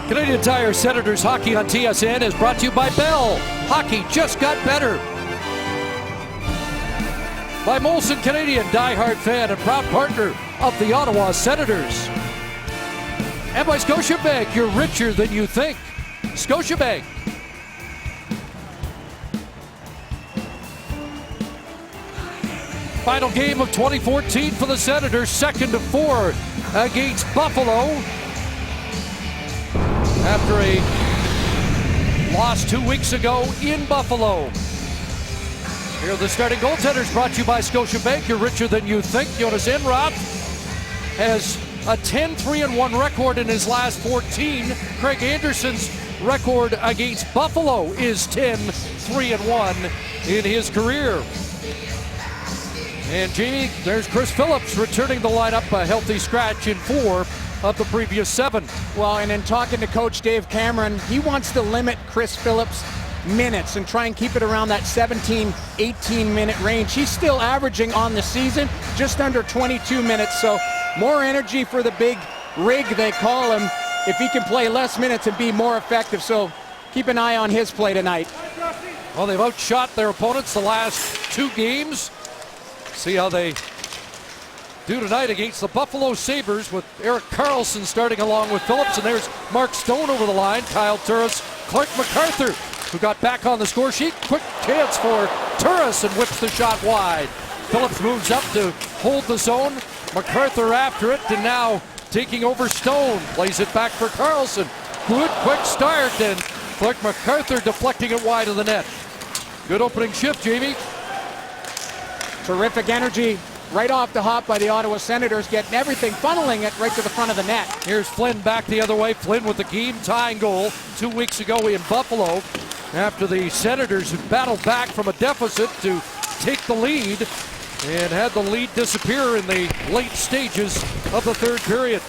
Canadian Tire Senators Hockey on TSN is brought to you by Bell. Hockey just got better. By Molson Canadian, diehard fan and proud partner of the Ottawa Senators. And by Scotiabank, you're richer than you think. Scotiabank. Final game of 2014 for the Senators, 2-4 against Buffalo. After a loss 2 weeks ago in Buffalo. Here are the starting goaltenders, brought to you by Scotiabank. You're richer than you think. Jonas Enroth has a 10-3-1 record in his last 14. Craig Anderson's record against Buffalo is 10-3-1 in his career. And Jamie, there's Chris Phillips returning the lineup, a healthy scratch in 4 of the previous 7. Well, and in talking to Coach Dave Cameron, he wants to limit Chris Phillips' minutes and try and keep it around that 17, 18-minute range. He's still averaging on the season just under 22 minutes, so more energy for the big rig, they call him, if he can play less minutes and be more effective. So keep an eye on his play tonight. Well, they've outshot their opponents the last 2 games. See how they do tonight against the Buffalo Sabres, with Erik Karlsson starting along with Phillips. And there's Mark Stone over the line, Kyle Turris, Clark MacArthur, who got back on the score sheet. Quick chance for Turris and whips the shot wide. Phillips moves up to hold the zone. MacArthur after it, and now taking over Stone. Plays it back for Karlsson. Good quick start, and Clark MacArthur deflecting it wide of the net. Good opening shift, Jamie. Terrific energy right off the hop by the Ottawa Senators, getting everything, funneling it right to the front of the net. Here's Flynn back the other way. Flynn with the game-tying goal 2 weeks ago in Buffalo, after the Senators had battled back from a deficit to take the lead, and had the lead disappear in the late stages of the third period.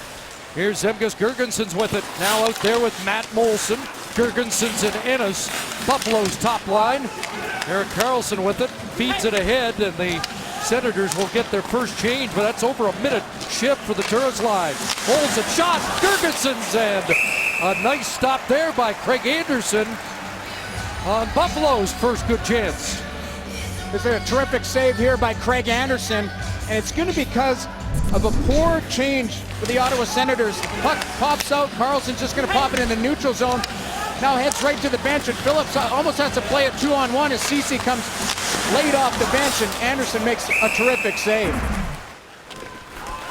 Here's Zemgus Girgensons with it, now out there with Matt Moulson. Girgensons and Ennis, Buffalo's top line. Erik Karlsson with it, feeds it ahead, and the Senators will get their first change, but that's over a minute shift for the Turris line. Holds a shot, Girgensons, and a nice stop there by Craig Anderson on Buffalo's first good chance. There's a terrific save here by Craig Anderson, and it's going to be because of a poor change for the Ottawa Senators. Puck pops out, Karlsson's just going to pop it in the neutral zone. Now heads right to the bench, and Phillips almost has to play a 2-on-1 as Ceci comes late off the bench, and Anderson makes a terrific save.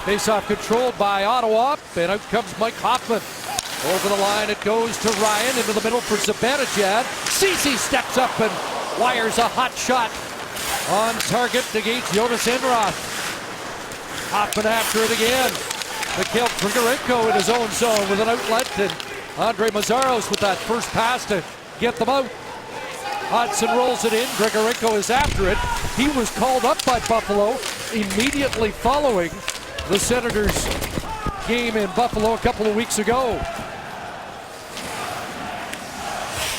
Face-off controlled by Ottawa, and out comes Mike Hoffman. Over the line it goes to Ryan, into the middle for Zibanejad. Ceci steps up and wires a hot shot on target against Jonas Enroth. Hoffman after it again. Mikhail Grigorenko in his own zone with an outlet, and Andre Mazaros with that first pass to get them out. Hodgson rolls it in. Grigorenko is after it. He was called up by Buffalo immediately following the Senators' game in Buffalo a couple of weeks ago.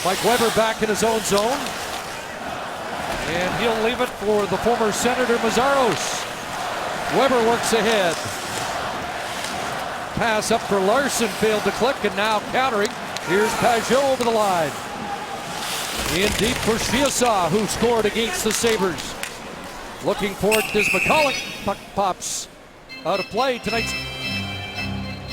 Mike Weber back in his own zone, and he'll leave it for the former Senator Mazaros. Weber works ahead. Pass up for Larson, failed to click, and now countering. Here's Pajot over the line. In deep for Chiasson, who scored against the Sabres. Looking for it is McCulloch. Puck pops out of play. Tonight's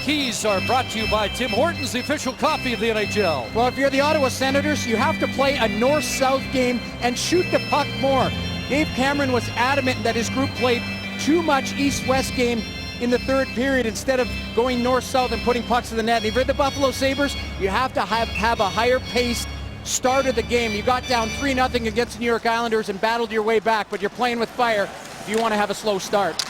keys are brought to you by Tim Hortons, the official coffee of the NHL. Well, if you're the Ottawa Senators, you have to play a north-south game and shoot the puck more. Dave Cameron was adamant that his group played too much east-west game in the third period instead of going north-south and putting pucks in the net. And if you're the Buffalo Sabres, you have to have a higher pace start of the game. You got down 3-0 against the New York Islanders and battled your way back, but you're playing with fire if you want to have a slow start.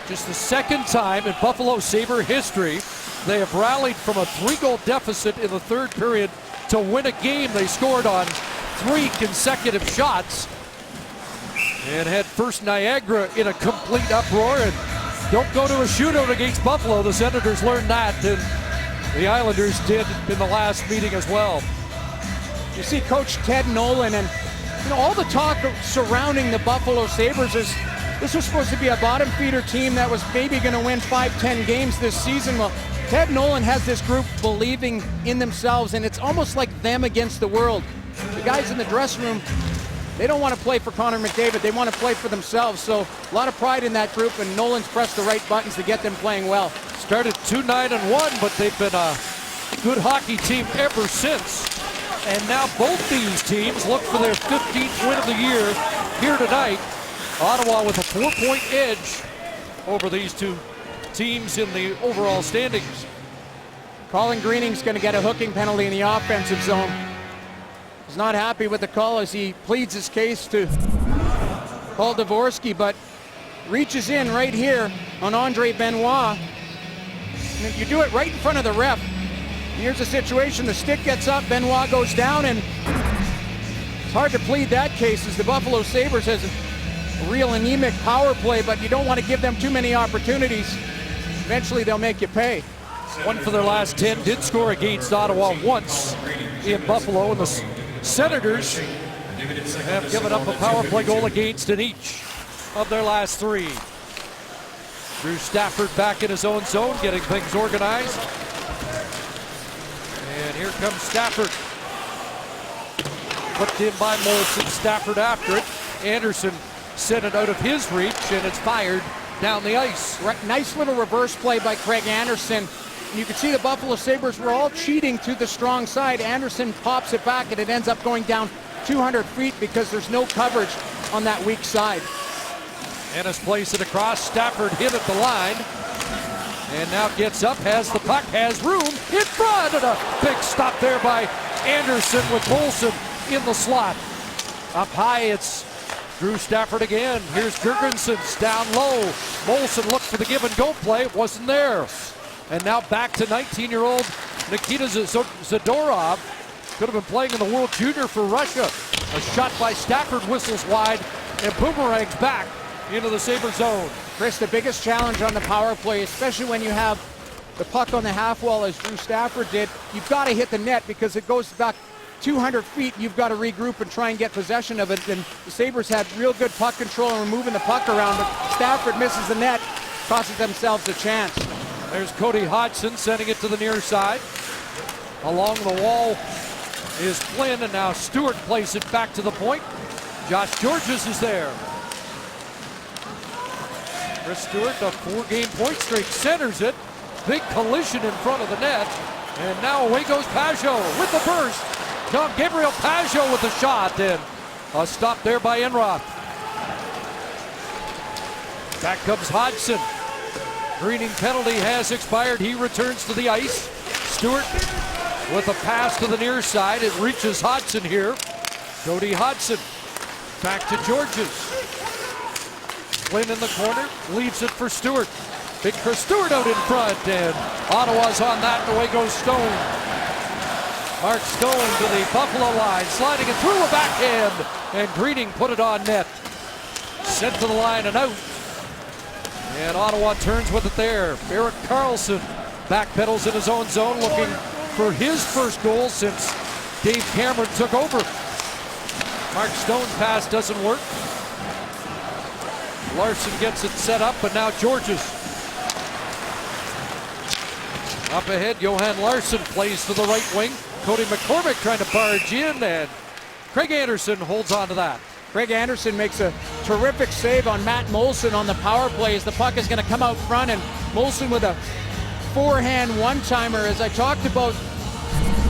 Just the second time in Buffalo Sabre history they have rallied from a 3-goal deficit in the third period to win a game. They scored on 3 consecutive shots and had first Niagara in a complete uproar. And don't go to a shootout against Buffalo. The Senators learned that, and the Islanders did in the last meeting as well. You see Coach Ted Nolan, and all the talk surrounding the Buffalo Sabres is this was supposed to be a bottom feeder team that was maybe going to win 5-10 games this season. Well, Ted Nolan has this group believing in themselves, and it's almost like them against the world. The guys in the dressing room, they don't want to play for Connor McDavid. They want to play for themselves. So a lot of pride in that group, and Nolan's pressed the right buttons to get them playing well. Started 2-9-1, but they've been a good hockey team ever since. And now both these teams look for their 15th win of the year here tonight. Ottawa with a 4-point edge over these two teams in the overall standings. Colin Greening's going to get a hooking penalty in the offensive zone. He's not happy with the call as he pleads his case to Paul Dvorsky, but reaches in right here on Andre Benoit. And if you do it right in front of the ref, here's the situation, the stick gets up, Benoit goes down, and it's hard to plead that case as the Buffalo Sabres has a real anemic power play, but you don't want to give them too many opportunities. Eventually they'll make you pay. 1 for their last 10, did score against Ottawa once in Buffalo, and the Senators have given up a power play goal against in each of their last 3. Drew Stafford back in his own zone, getting things organized. And here comes Stafford. Put in by Molson. Stafford after it. Anderson sent it out of his reach, and it's fired down the ice. Right, nice little reverse play by Craig Anderson. You can see the Buffalo Sabres were all cheating to the strong side. Anderson pops it back, and it ends up going down 200 feet because there's no coverage on that weak side. Ennis plays it across. Stafford hit at the line. And now gets up, has the puck, has room in front, and a big stop there by Anderson with Molson in the slot. Up high, it's Drew Stafford again. Here's Jurgensen's down low. Molson looked for the give and go play, it wasn't there. And now back to 19-year-old Nikita Zadorov. Could have been playing in the World Junior for Russia. A shot by Stafford whistles wide and boomerangs back into the Sabre zone. Chris, the biggest challenge on the power play, especially when you have the puck on the half wall as Drew Stafford did, you've got to hit the net because it goes back 200 feet. You've got to regroup and try and get possession of it. And the Sabres had real good puck control and were moving the puck around, but Stafford misses the net, costs themselves a chance. There's Cody Hodgson sending it to the near side. Along the wall is Flynn, and now Stewart plays it back to the point. Josh Georges is there. Chris Stewart, a 4-game point streak, centers it. Big collision in front of the net. And now away goes Pajot with the burst. John Gabriel Pajot with the shot. And a stop there by Enroth. Back comes Hodgson. Greening penalty has expired. He returns to the ice. Stewart with a pass to the near side. It reaches Hodgson here. Cody Hodgson back to Georges. Flynn in the corner, leaves it for Stewart. Big Chris Stewart out in front, and Ottawa's on that, and away goes Stone. Mark Stone to the Buffalo line, sliding it through a backhand, and Greening put it on net. Sent to the line and out. And Ottawa turns with it there. Erik Karlsson backpedals in his own zone, looking for his first goal since Dave Cameron took over. Mark Stone's pass doesn't work. Larson gets it set up, but now Georges. Up ahead, Johan Larsson plays to the right wing. Cody McCormick trying to barge in, and Craig Anderson holds on to that. Craig Anderson makes a terrific save on Matt Molson on the power play as the puck is going to come out front, and Molson with a forehand one-timer. As I talked about,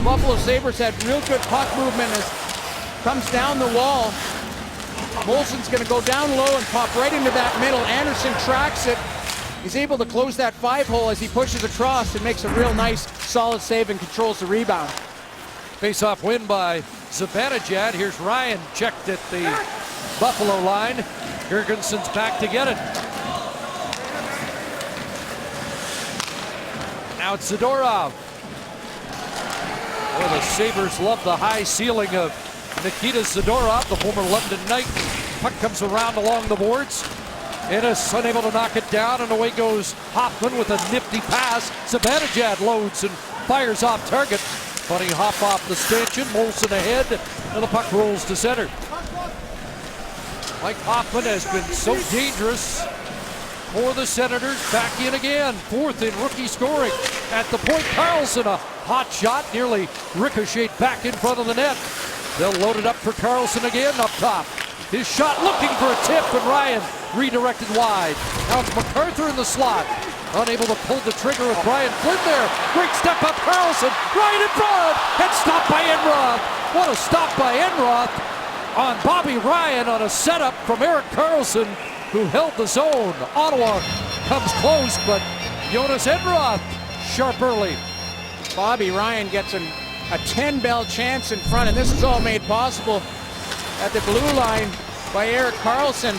Buffalo Sabres had real good puck movement as comes down the wall. Molson's going to go down low and pop right into that middle. Anderson tracks it. He's able to close that 5-hole as he pushes across and makes a real nice, solid save and controls the rebound. Face-off win by Zibanejad. Here's Ryan, checked at the Buffalo line. Jurgensen's back to get it. Now it's Zadorov. Boy, the Sabres love the high ceiling of Nikita Zadorov, the former London Knight. Puck comes around along the boards. Ennis unable to knock it down, and away goes Hoffman with a nifty pass. Zibanejad loads and fires off target. Funny hop off the stanchion. Molson ahead, and the puck rolls to center. Mike Hoffman has been so dangerous for the Senators. Back in again, 4th in rookie scoring. at the point. Carlson, a hot shot, nearly ricocheted back in front of the net. They'll load it up for Carlson again up top. His shot looking for a tip, and Ryan redirected wide. Now it's MacArthur in the slot. Unable to pull the trigger with Brian Flynn there. Great step up, Carlson, right in front, and stopped by Enroth. What a stop by Enroth on Bobby Ryan on a setup from Erik Karlsson, who held the zone. Ottawa comes close, but Jonas Enroth sharp early. Bobby Ryan gets a 10-bell chance in front, and this is all made possible at the blue line by Erik Karlsson.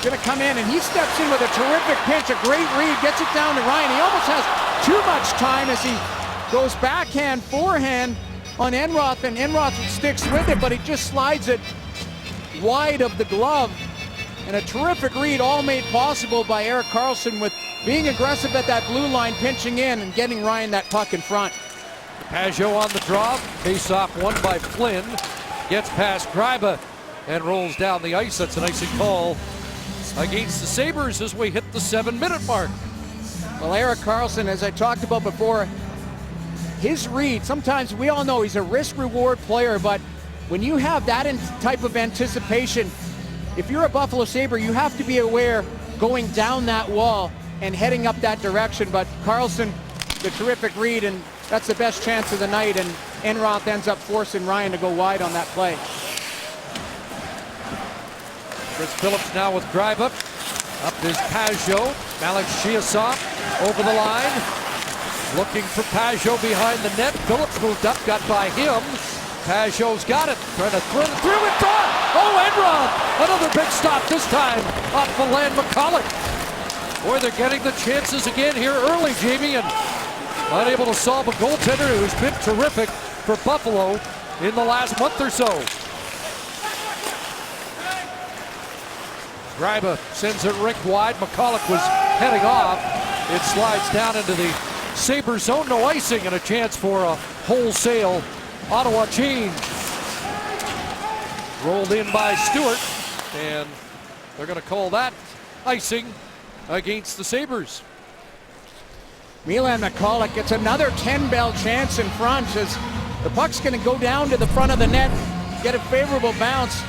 Gonna come in, and he steps in with a terrific pinch, a great read, gets it down to Ryan. He almost has too much time as he goes backhand, forehand on Enroth, and Enroth sticks with it, but he just slides it wide of the glove. And a terrific read, all made possible by Erik Karlsson with being aggressive at that blue line, pinching in and getting Ryan that puck in front. Pajot on the draw, face-off won by Flynn. Gets past Gryba and rolls down the ice. That's an icing call against the Sabres as we hit the 7-minute mark. Well, Erik Karlsson, as I talked about before, his read, sometimes we all know he's a risk-reward player, but when you have that type of anticipation, if you're a Buffalo Sabre, you have to be aware going down that wall and heading up that direction. But Karlsson, the terrific read, and that's the best chance of the night, and Enroth ends up forcing Ryan to go wide on that play. Chris Phillips now with Gryba. Up is Pajot. Malik Chiasson over the line. Looking for Pajot behind the net. Phillips moved up, got by him. Pajot's got it. Trying to throw it through and gone. Oh, Enroth! Another big stop, this time off Milan McCulloch. Boy, they're getting the chances again here early, Jamie, and unable to solve a goaltender who's been terrific for Buffalo in the last month or so. Gryba sends it rink wide. McCulloch was heading off. It slides down into the Sabre zone. No icing and a chance for a wholesale Ottawa change. Rolled in by Stewart, and they're going to call that icing against the Sabres. Milan McCulloch gets another 10-bell chance in front as the puck's going to go down to the front of the net, get a favorable bounce.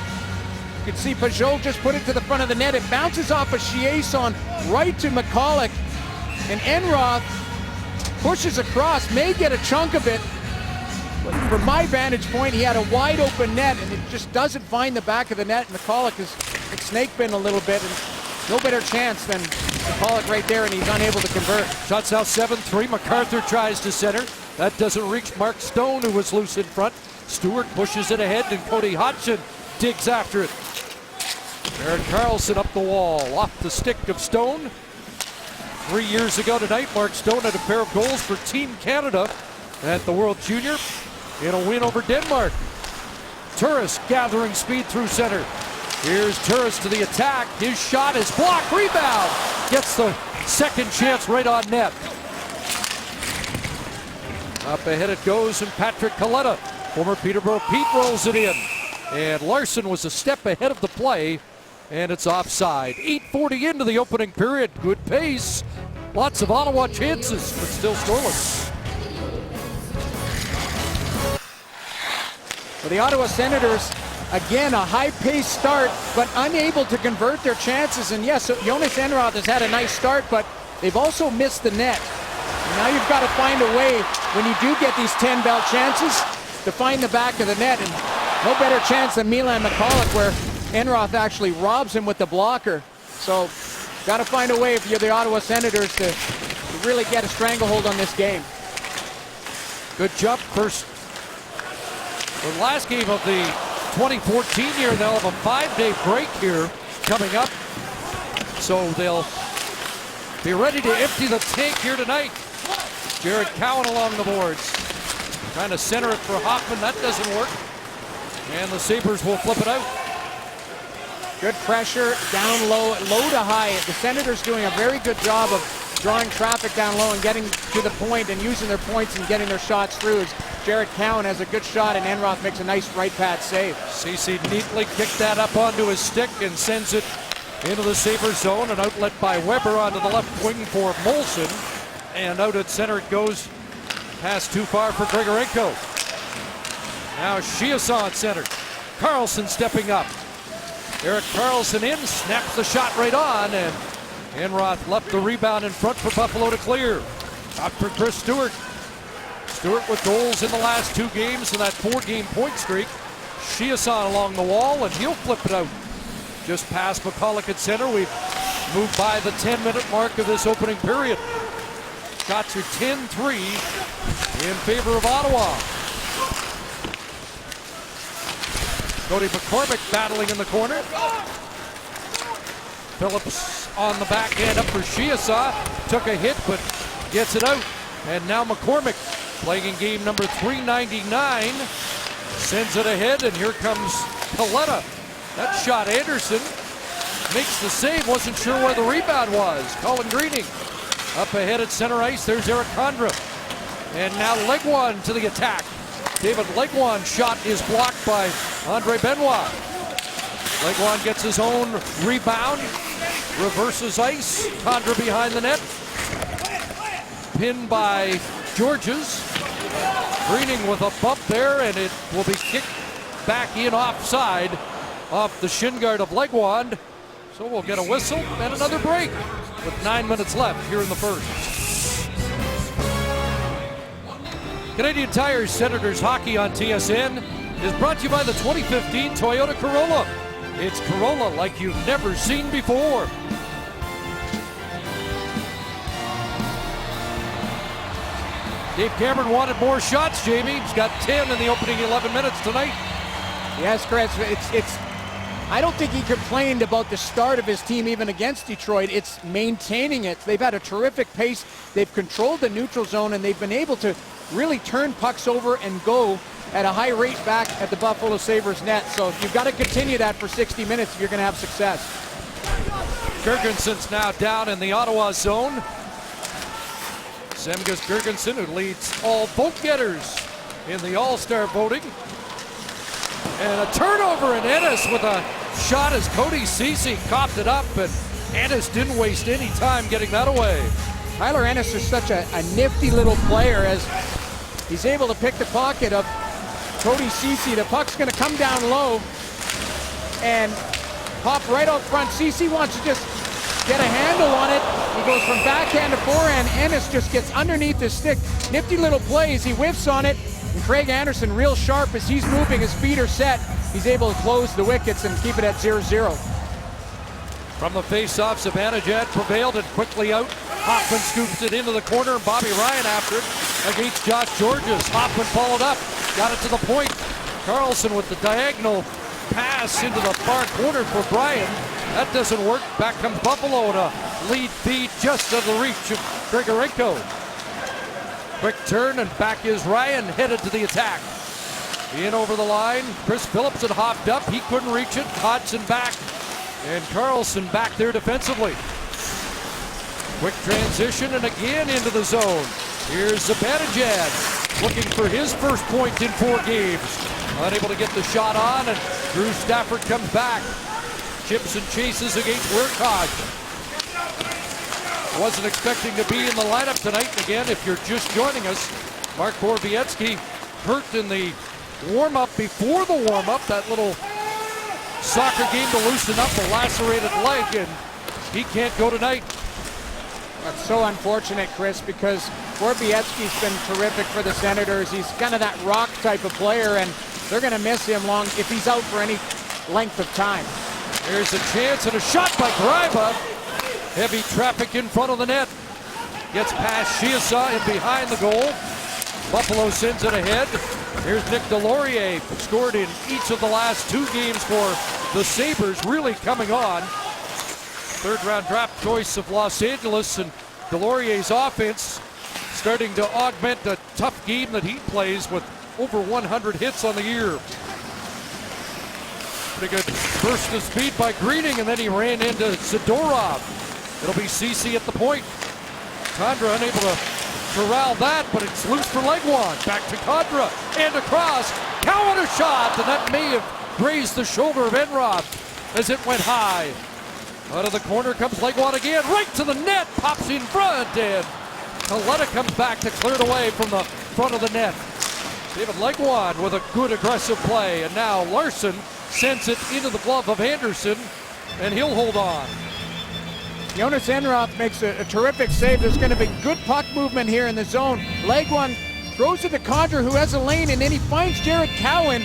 You can see Pajot just put it to the front of the net. It bounces off of Chiasson right to McCulloch, and Enroth pushes across, may get a chunk of it, but from my vantage point, he had a wide open net, and it just doesn't find the back of the net. McCulloch is snake bitten a little bit, and no better chance than McCulloch right there, and he's unable to convert. Shots out 7-3. MacArthur tries to center. That doesn't reach Mark Stone, who was loose in front. Stewart pushes it ahead, and Cody Hodgson digs after it. Erik Karlsson up the wall, off the stick of Stone. 3 years ago tonight, Mark Stone had a pair of goals for Team Canada at the World Junior in a win over Denmark. Turris gathering speed through center. Here's Turris to the attack. His shot is blocked. Rebound. Gets the second chance right on net. Up ahead it goes, and Patrick Kaleta, former Peterborough Pete, rolls it in. And Larson was a step ahead of the play, and it's offside. 8:40 into the opening period. Good pace. Lots of Ottawa chances, but still scoreless. For the Ottawa Senators, again, a high-paced start, but unable to convert their chances. And yes, Jonas Enroth has had a nice start, but they've also missed the net. And now you've got to find a way, when you do get these 10-bell chances, to find the back of the net. And no better chance than Milan McCulloch, where Enroth actually robs him with the blocker. So, got to find a way if you're the Ottawa Senators to really get a stranglehold on this game. Good jump first. The last game of the 2014 year, they'll have a 5-day break here coming up. So they'll be ready to empty the tank here tonight. Jared Cowan along the boards. Trying to center it for Hoffman. That doesn't work. And the Sabres will flip it out. Good pressure, down low, low to high. The Senators doing a very good job of drawing traffic down low and getting to the point and using their points and getting their shots through. As Jared Cowan has a good shot, and Enroth makes a nice right pad save. Ceci neatly kicked that up onto his stick and sends it into the Sabre zone. An outlet by Weber onto the left wing for Molson. And out at center it goes. Pass too far for Grigorenko. Now Chiasson center. Carlson stepping up. Erik Karlsson in, snaps the shot right on, and Enroth left the rebound in front for Buffalo to clear. Up for Chris Stewart. Stewart with goals in the last 2 games in that 4-game point streak. Chiasson along the wall, and he'll flip it out. Just past McCulloch at center. We've moved by the 10-minute mark of this opening period. Shots are 10-3 in favor of Ottawa. Cody McCormick battling in the corner. Phillips on the backhand up for Chiasson. Took a hit but gets it out. And now McCormick playing in game number 399. Sends it ahead, and here comes Paletta. That shot Anderson makes the save. Wasn't sure where the rebound was. Colin Greening up ahead at center ice. There's Eric Condra. And now Legwand to the attack. David Legwand's shot is blocked by Andre Benoit. Legwand gets his own rebound. Reverses ice. Condra behind the net. Pinned by Georges. Greening with a bump there, and it will be kicked back in offside off the shin guard of Legwand. So we'll get a whistle and another break with 9 minutes left here in the first. Canadian Tire Senators Hockey on TSN is brought to you by the 2015 Toyota Corolla. It's Corolla like you've never seen before. Dave Cameron wanted more shots, Jamie. He's got 10 in the opening 11 minutes tonight. Yes, Chris, I don't think he complained about the start of his team even against Detroit. It's maintaining it. They've had a terrific pace. They've controlled the neutral zone, and they've been able to really turn pucks over and go at a high rate back at the Buffalo Sabres net. So you've got to continue that for 60 minutes if you're going to have success. Girgenson's now down in the Ottawa zone. Zemgus Girgensson, who leads all vote getters in the All-Star voting. And a turnover, and Ennis with a shot as Cody Ceci coughed it up, and Ennis didn't waste any time getting that away. Tyler Ennis is such a nifty little player as he's able to pick the pocket of Cody Ceci. The puck's going to come down low and pop right out front. Ceci wants to just get a handle on it. He goes from backhand to forehand. Ennis just gets underneath his stick. Nifty little plays. He whiffs on it. And Craig Anderson, real sharp as he's moving, his feet are set. He's able to close the wickets and keep it at 0-0. From the face-off, Zibanejad prevailed and quickly out. Hoffman scoops it into the corner, and Bobby Ryan after it against Josh Georges. Hoffman followed up, got it to the point. Carlson with the diagonal pass into the far corner for Bryan. That doesn't work. Back comes Buffalo and a lead feed just out of the reach of Grigorenko. Quick turn, and back is Ryan, headed to the attack. In over the line, Chris Phillips had hopped up. He couldn't reach it. Hodgson back, and Carlson back there defensively. Quick transition, and again into the zone. Here's Zibanejad looking for his first point in 4 games. Unable to get the shot on, and Drew Stafford comes back. Chips and chases against Wurkog. Wasn't expecting to be in the lineup tonight. And again, if you're just joining us, Mark Borowiecki hurt in the warm-up before the warm-up. That little soccer game to loosen up a lacerated leg, and he can't go tonight. That's so unfortunate, Chris, because Borowiecki's been terrific for the Senators. He's kind of that rock type of player, and they're going to miss him long if he's out for any length of time. There's a chance and a shot by Greiba. Heavy traffic in front of the net. Gets past Chiasson and behind the goal. Buffalo sends it ahead. Here's Nick Delorier, scored in each of the last 2 games for the Sabres, really coming on. 3rd-round draft choice of Los Angeles, and Delorier's offense starting to augment the tough game that he plays with over 100 hits on the year. Pretty good burst of speed by Greening, and then he ran into Zadorov. It'll be Ceci at the point. Condra unable to corral that, but it's loose for Legwand. Back to Condra, and across. Cowan a shot, and that may have grazed the shoulder of Enroth as it went high. Out of the corner comes Legwand again, right to the net, pops in front, and Kaleta comes back to clear it away from the front of the net. David Legwand with a good aggressive play, and now Larson sends it into the glove of Anderson, and he'll hold on. Jonas Enroth makes a terrific save. There's going to be good puck movement here in the zone. Legwand throws it to Condra, who has a lane, and then he finds Jared Cowan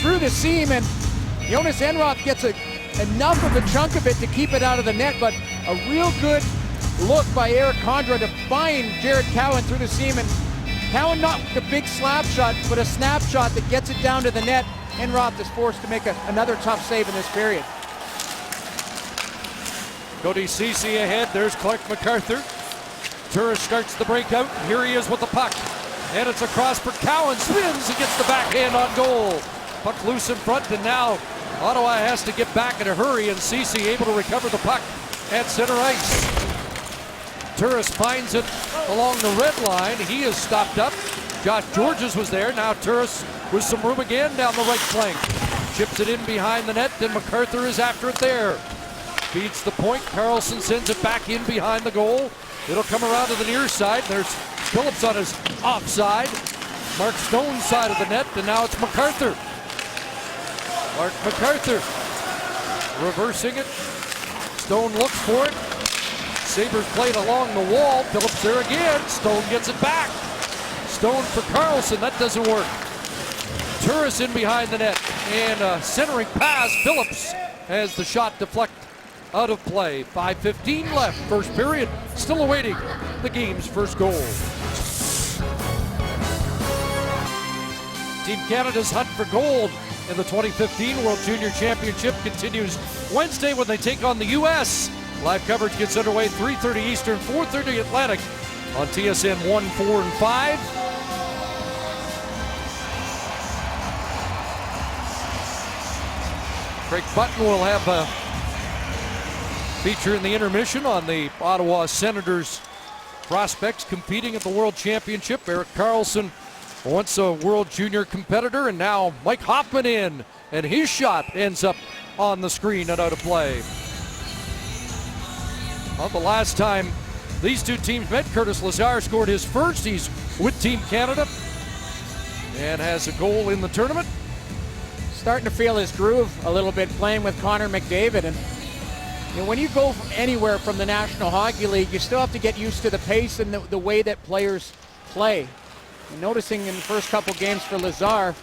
through the seam, and Jonas Enroth gets enough of a chunk of it to keep it out of the net, but a real good look by Eric Condra to find Jared Cowan through the seam, and Cowan not the big slap shot, but a snapshot that gets it down to the net. Enroth is forced to make another tough save in this period. Cody Ceci ahead. There's Clark MacArthur. Turris starts the breakout. Here he is with the puck. And it's across for Cowan. Spins and gets the backhand on goal. Puck loose in front, and now Ottawa has to get back in a hurry, and Ceci able to recover the puck at center ice. Turris finds it along the red line. He is stopped up. Josh Georges was there. Now Turris with some room again down the right flank. Chips it in behind the net, and MacArthur is after it there. Feeds the point. Carlson sends it back in behind the goal. It'll come around to the near side. There's Phillips on his offside. Mark Stone's side of the net, and now it's MacArthur. Mark MacArthur reversing it. Stone looks for it. Sabres played along the wall. Phillips there again. Stone gets it back. Stone for Carlson. That doesn't work. Turris in behind the net. And a centering pass. Phillips has the shot deflect out of play. 5:15 left. First period. Still awaiting the game's first goal. Team Canada's hunt for gold in the 2015 World Junior Championship continues Wednesday when they take on the U.S. Live coverage gets underway 3:30 Eastern, 4:30 Atlantic on TSN 1, 4, and 5. Craig Button will have a feature in the intermission on the Ottawa Senators prospects competing at the World Championship. Erik Karlsson, once a World Junior competitor, and now Mike Hoffman in, and his shot ends up on the screen and out of play. Well, the last time these two teams met, Curtis Lazar scored his first. He's with Team Canada and has a goal in the tournament. Starting to feel his groove a little bit playing with Connor McDavid. And you know, when you go from anywhere from the National Hockey League, you still have to get used to the pace and the way that players play. And noticing in the first couple games for Lazar,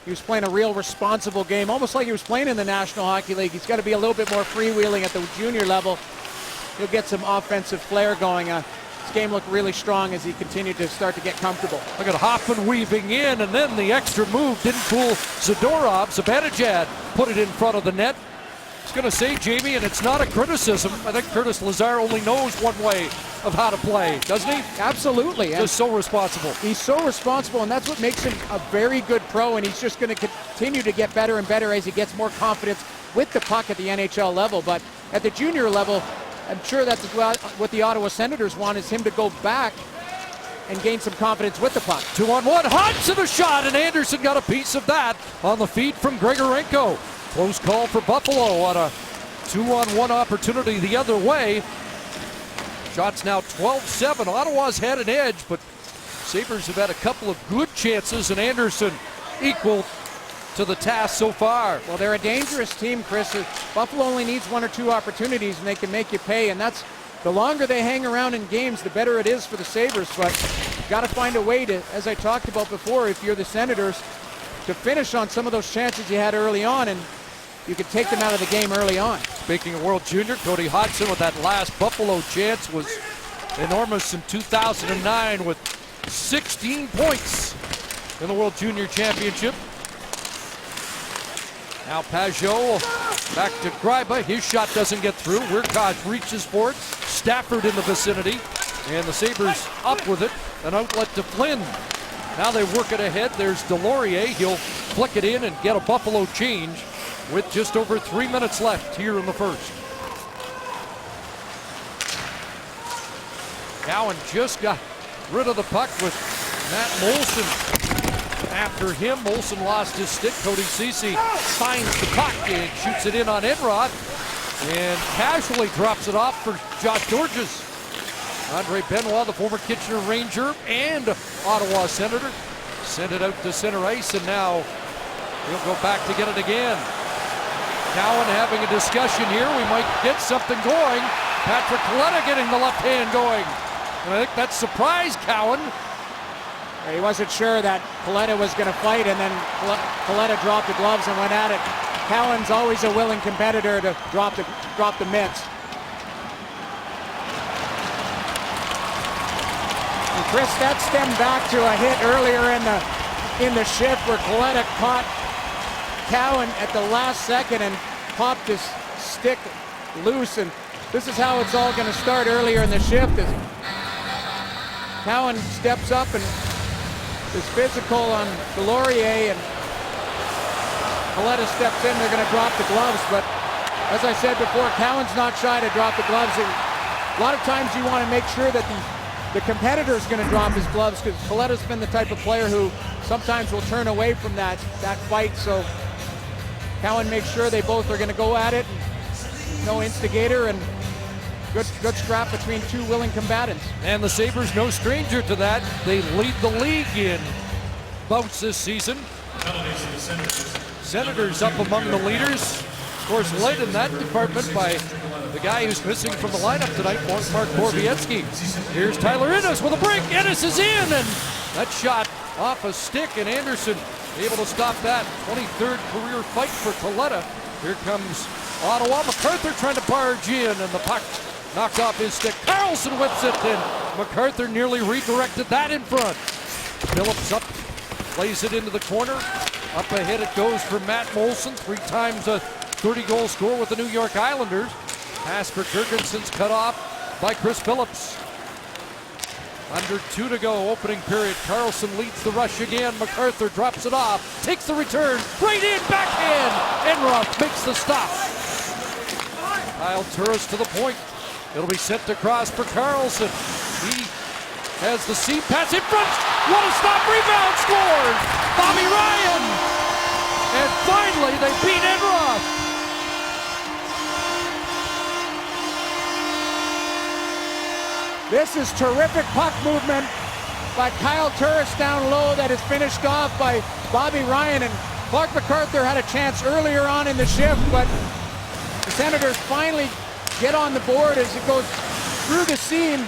he was playing a real responsible game, almost like he was playing in the National Hockey League. He's got to be a little bit more freewheeling at the junior level. He'll get some offensive flair going. His game looked really strong as he continued to start to get comfortable. Look at Hoffman weaving in, and then the extra move didn't fool Zadorov. Zibanejad put it in front of the net. I was going to say, Jamie, and it's not a criticism, I think Curtis Lazar only knows one way of how to play, doesn't he? Absolutely. Just so responsible. He's so responsible, and that's what makes him a very good pro, and he's just going to continue to get better and better as he gets more confidence with the puck at the NHL level. But at the junior level, I'm sure that's what the Ottawa Senators want, is him to go back and gain some confidence with the puck. 2-on-1, Hudson a shot, and Anderson got a piece of that on the feed from Grigorenko. Close call for Buffalo on a 2-on-1 opportunity the other way. Shots now 12-7. Ottawa's had an edge, but Sabres have had a couple of good chances, and Anderson equal to the task so far. Well, they're a dangerous team, Chris. Buffalo only needs one or two opportunities, and they can make you pay, and that's the longer they hang around in games, the better it is for the Sabres. But you've got to find a way to, as I talked about before, if you're the Senators, to finish on some of those chances you had early on, and you could take them out of the game early on. Speaking of World Junior, Cody Hodgson with that last Buffalo chance was enormous in 2009 with 16 points in the World Junior Championship. Now Pajot back to Gryba. His shot doesn't get through. Wirtz reaches for it. Stafford in the vicinity. And the Sabres up with it. An outlet to Flynn. Now they work it ahead. There's Delorier. He'll flick it in and get a Buffalo change with just over 3 minutes left here in the first. Cowan just got rid of the puck with Matt Molson after him. Molson lost his stick. Cody Ceci finds the puck and shoots it in on Enroth and casually drops it off for Josh Georges. Andre Benoit, the former Kitchener Ranger and Ottawa Senator, sent it out to center ice, and now he'll go back to get it again. Cowan having a discussion here. We might get something going. Patrick Kaleta getting the left hand going. And I think that surprised Cowan. He wasn't sure that Kaleta was going to fight, and then Kaleta dropped the gloves and went at it. Cowan's always a willing competitor to drop the mitts. And Chris, that stemmed back to a hit earlier in the shift where Kaleta caught Cowan at the last second and popped his stick loose, and this is how it's all going to start earlier in the shift. As Cowan steps up and is physical on Delorier, and Kaleta steps in. They're going to drop the gloves, but as I said before, Cowan's not shy to drop the gloves. A lot of times you want to make sure that the competitor is going to drop his gloves, because Kaleta's been the type of player who sometimes will turn away from that fight. So Cowan makes sure they both are going to go at it. No instigator, and good scrap between two willing combatants. And the Sabres no stranger to that. They lead the league in bouts this season. Senators up among the leaders. Of course, led in that department by the guy who's missing from the lineup tonight, Mark Borowiecki. Here's Tyler Ennis with a break. Ennis is in, and that shot off a stick, and Anderson able to stop that. 23rd career fight for Kaleta. Here comes Ottawa. MacArthur trying to barge in, and the puck knocked off his stick. Carlson whips it, and MacArthur nearly redirected that in front. Phillips up, plays it into the corner. Up ahead it goes for Matt Molson, 3 times a 30-goal scorer with the New York Islanders. Pass for Jurgensen's cut off by Chris Phillips. Under 2 to go, opening period. Carlson leads the rush again. MacArthur drops it off, takes the return, right in, backhand. Enroth makes the stop. Kyle Turris to the point. It'll be sent across for Carlson. He has the seam pass in front. What a stop, rebound, scores! Bobby Ryan! And finally, they beat Enroth. This is terrific puck movement by Kyle Turris down low that is finished off by Bobby Ryan, and Clark MacArthur had a chance earlier on in the shift, but the Senators finally get on the board as it goes through the seam.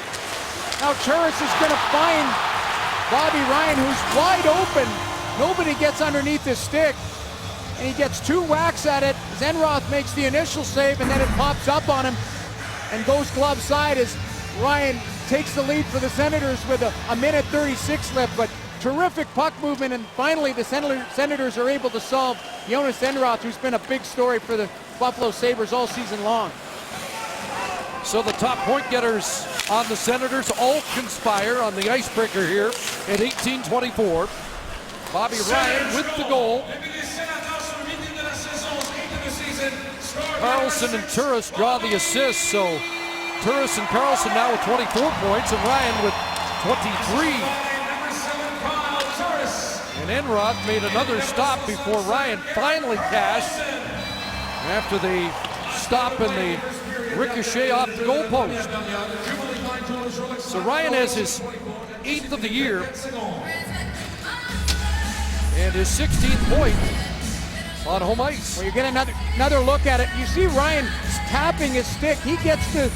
Now Turris is going to find Bobby Ryan, who's wide open. Nobody gets underneath his stick, and he gets 2 whacks at it. Enroth makes the initial save, and then it pops up on him and goes glove side as Ryan takes the lead for the Senators with a minute 36 left. But terrific puck movement, and finally the Senators are able to solve Jonas Enroth, who's been a big story for the Buffalo Sabres all season long. So the top point getters on the Senators all conspire on the icebreaker here at 18:24. Bobby Ryan with the goal. Carlson and Turris draw the assists, so Turris and Carlson now with 24 points, and Ryan with 23. And Enroth made another stop before Ryan finally cashed after the stop and the ricochet off the goalpost. So Ryan has his 8th of the year and his 16th point on home ice. Well, you get another look at it. You see Ryan tapping his stick. He gets to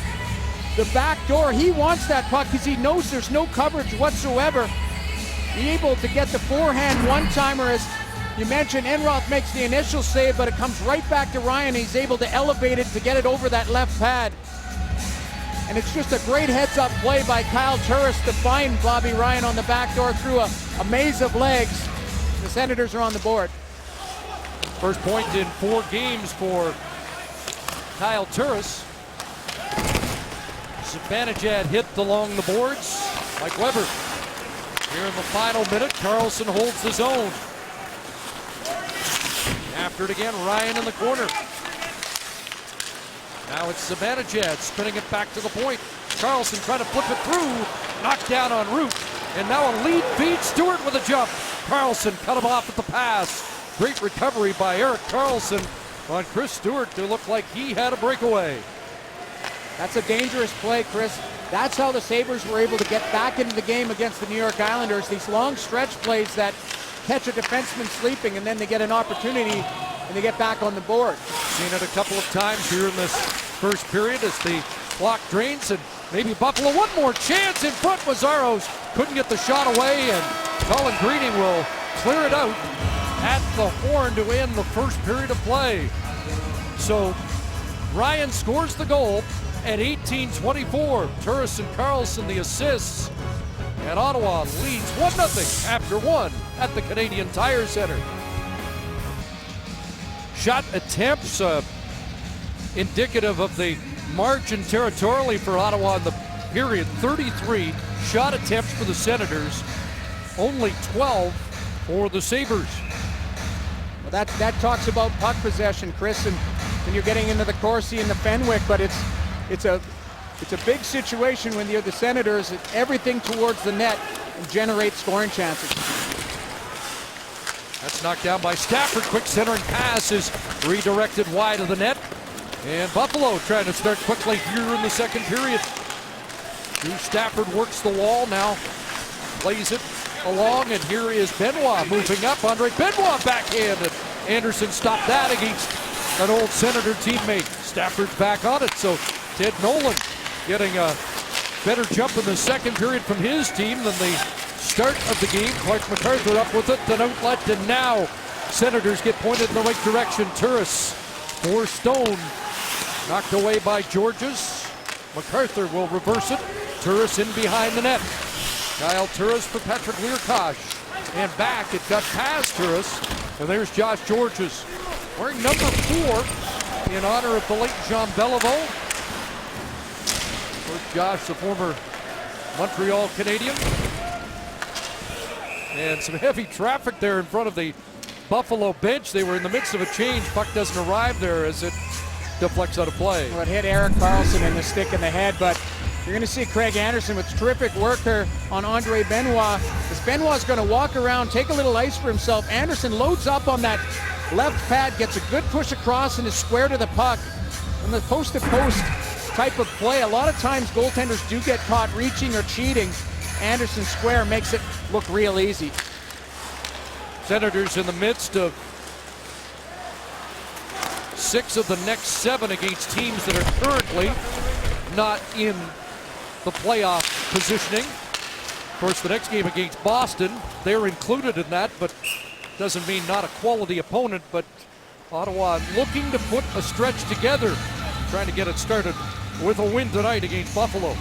the back door. He wants that puck because he knows there's no coverage whatsoever. Be able to get the forehand one-timer, as you mentioned. Enroth makes the initial save, but it comes right back to Ryan. He's able to elevate it to get it over that left pad. And it's just a great heads-up play by Kyle Turris to find Bobby Ryan on the back door through a maze of legs. The Senators are on the board. First point in 4 games for Kyle Turris. Zibanejad hit along the boards. Mike Weber. Here in the final minute, Carlson holds his own. After it again, Ryan in the corner. Now it's Zibanejad spinning it back to the point. Carlson trying to flip it through. Knocked down en route. And now a lead feed. Stewart with a jump. Carlson cut him off at the pass. Great recovery by Erik Karlsson on Chris Stewart to look like he had a breakaway. That's a dangerous play, Chris. That's how the Sabres were able to get back into the game against the New York Islanders. These long stretch plays that catch a defenseman sleeping, and then they get an opportunity and they get back on the board. Seen it a couple of times here in this first period as the clock drains, and maybe Buffalo one more chance in front. Mazzaros couldn't get the shot away, and Colin Greening will clear it out at the horn to end the first period of play. So Ryan scores the goal at 18:24. Turris and Carlson the assists, and Ottawa leads 1-0 after one at the Canadian Tire Center. Shot attempts indicative of the margin territorially for Ottawa in the period. 33 shot attempts for the Senators, only 12 for the Sabres. Well, that talks about puck possession, Chris, and when you're getting into the Corsi and the Fenwick, but it's a big situation when you're the Senators. It's everything towards the net and generate scoring chances. That's knocked down by Stafford. Quick centering pass is redirected wide of the net. And Buffalo trying to start quickly here in the second period. Drew Stafford works the wall now, plays it along, and here is Benoit moving up. Andre Benoit backhand, and Anderson stopped that against an old Senator teammate. Stafford's back on it, so Ted Nolan getting a better jump in the second period from his team than the start of the game. Clark MacArthur up with it, an outlet, and now Senators get pointed in the right direction. Turris for Stone, knocked away by Georges. MacArthur will reverse it. Turris in behind the net. Kyle Turris for Patrick Learkosh. And back, it got past Turris. And there's Josh Georges, wearing number 4 in honor of the late Jean Beliveau. First Josh, the former Montreal Canadian. And some heavy traffic there in front of the Buffalo bench. They were in the midst of a change. Puck doesn't arrive there as it deflects out of play. Well, it hit Erik Karlsson in the stick in the head, but you're going to see Craig Anderson with terrific work here on Andre Benoit. As Benoit's going to walk around, take a little ice for himself. Anderson loads up on that left pad, gets a good push across and is square to the puck. On the post-to-post type of play, a lot of times goaltenders do get caught reaching or cheating. Anderson square makes it look real easy. Senators in the midst of 6 of the next 7 against teams that are currently not in the playoff positioning. Of course, the next game against Boston, they're included in that, but doesn't mean not a quality opponent. But Ottawa looking to put a stretch together, trying to get it started with a win tonight against Buffalo.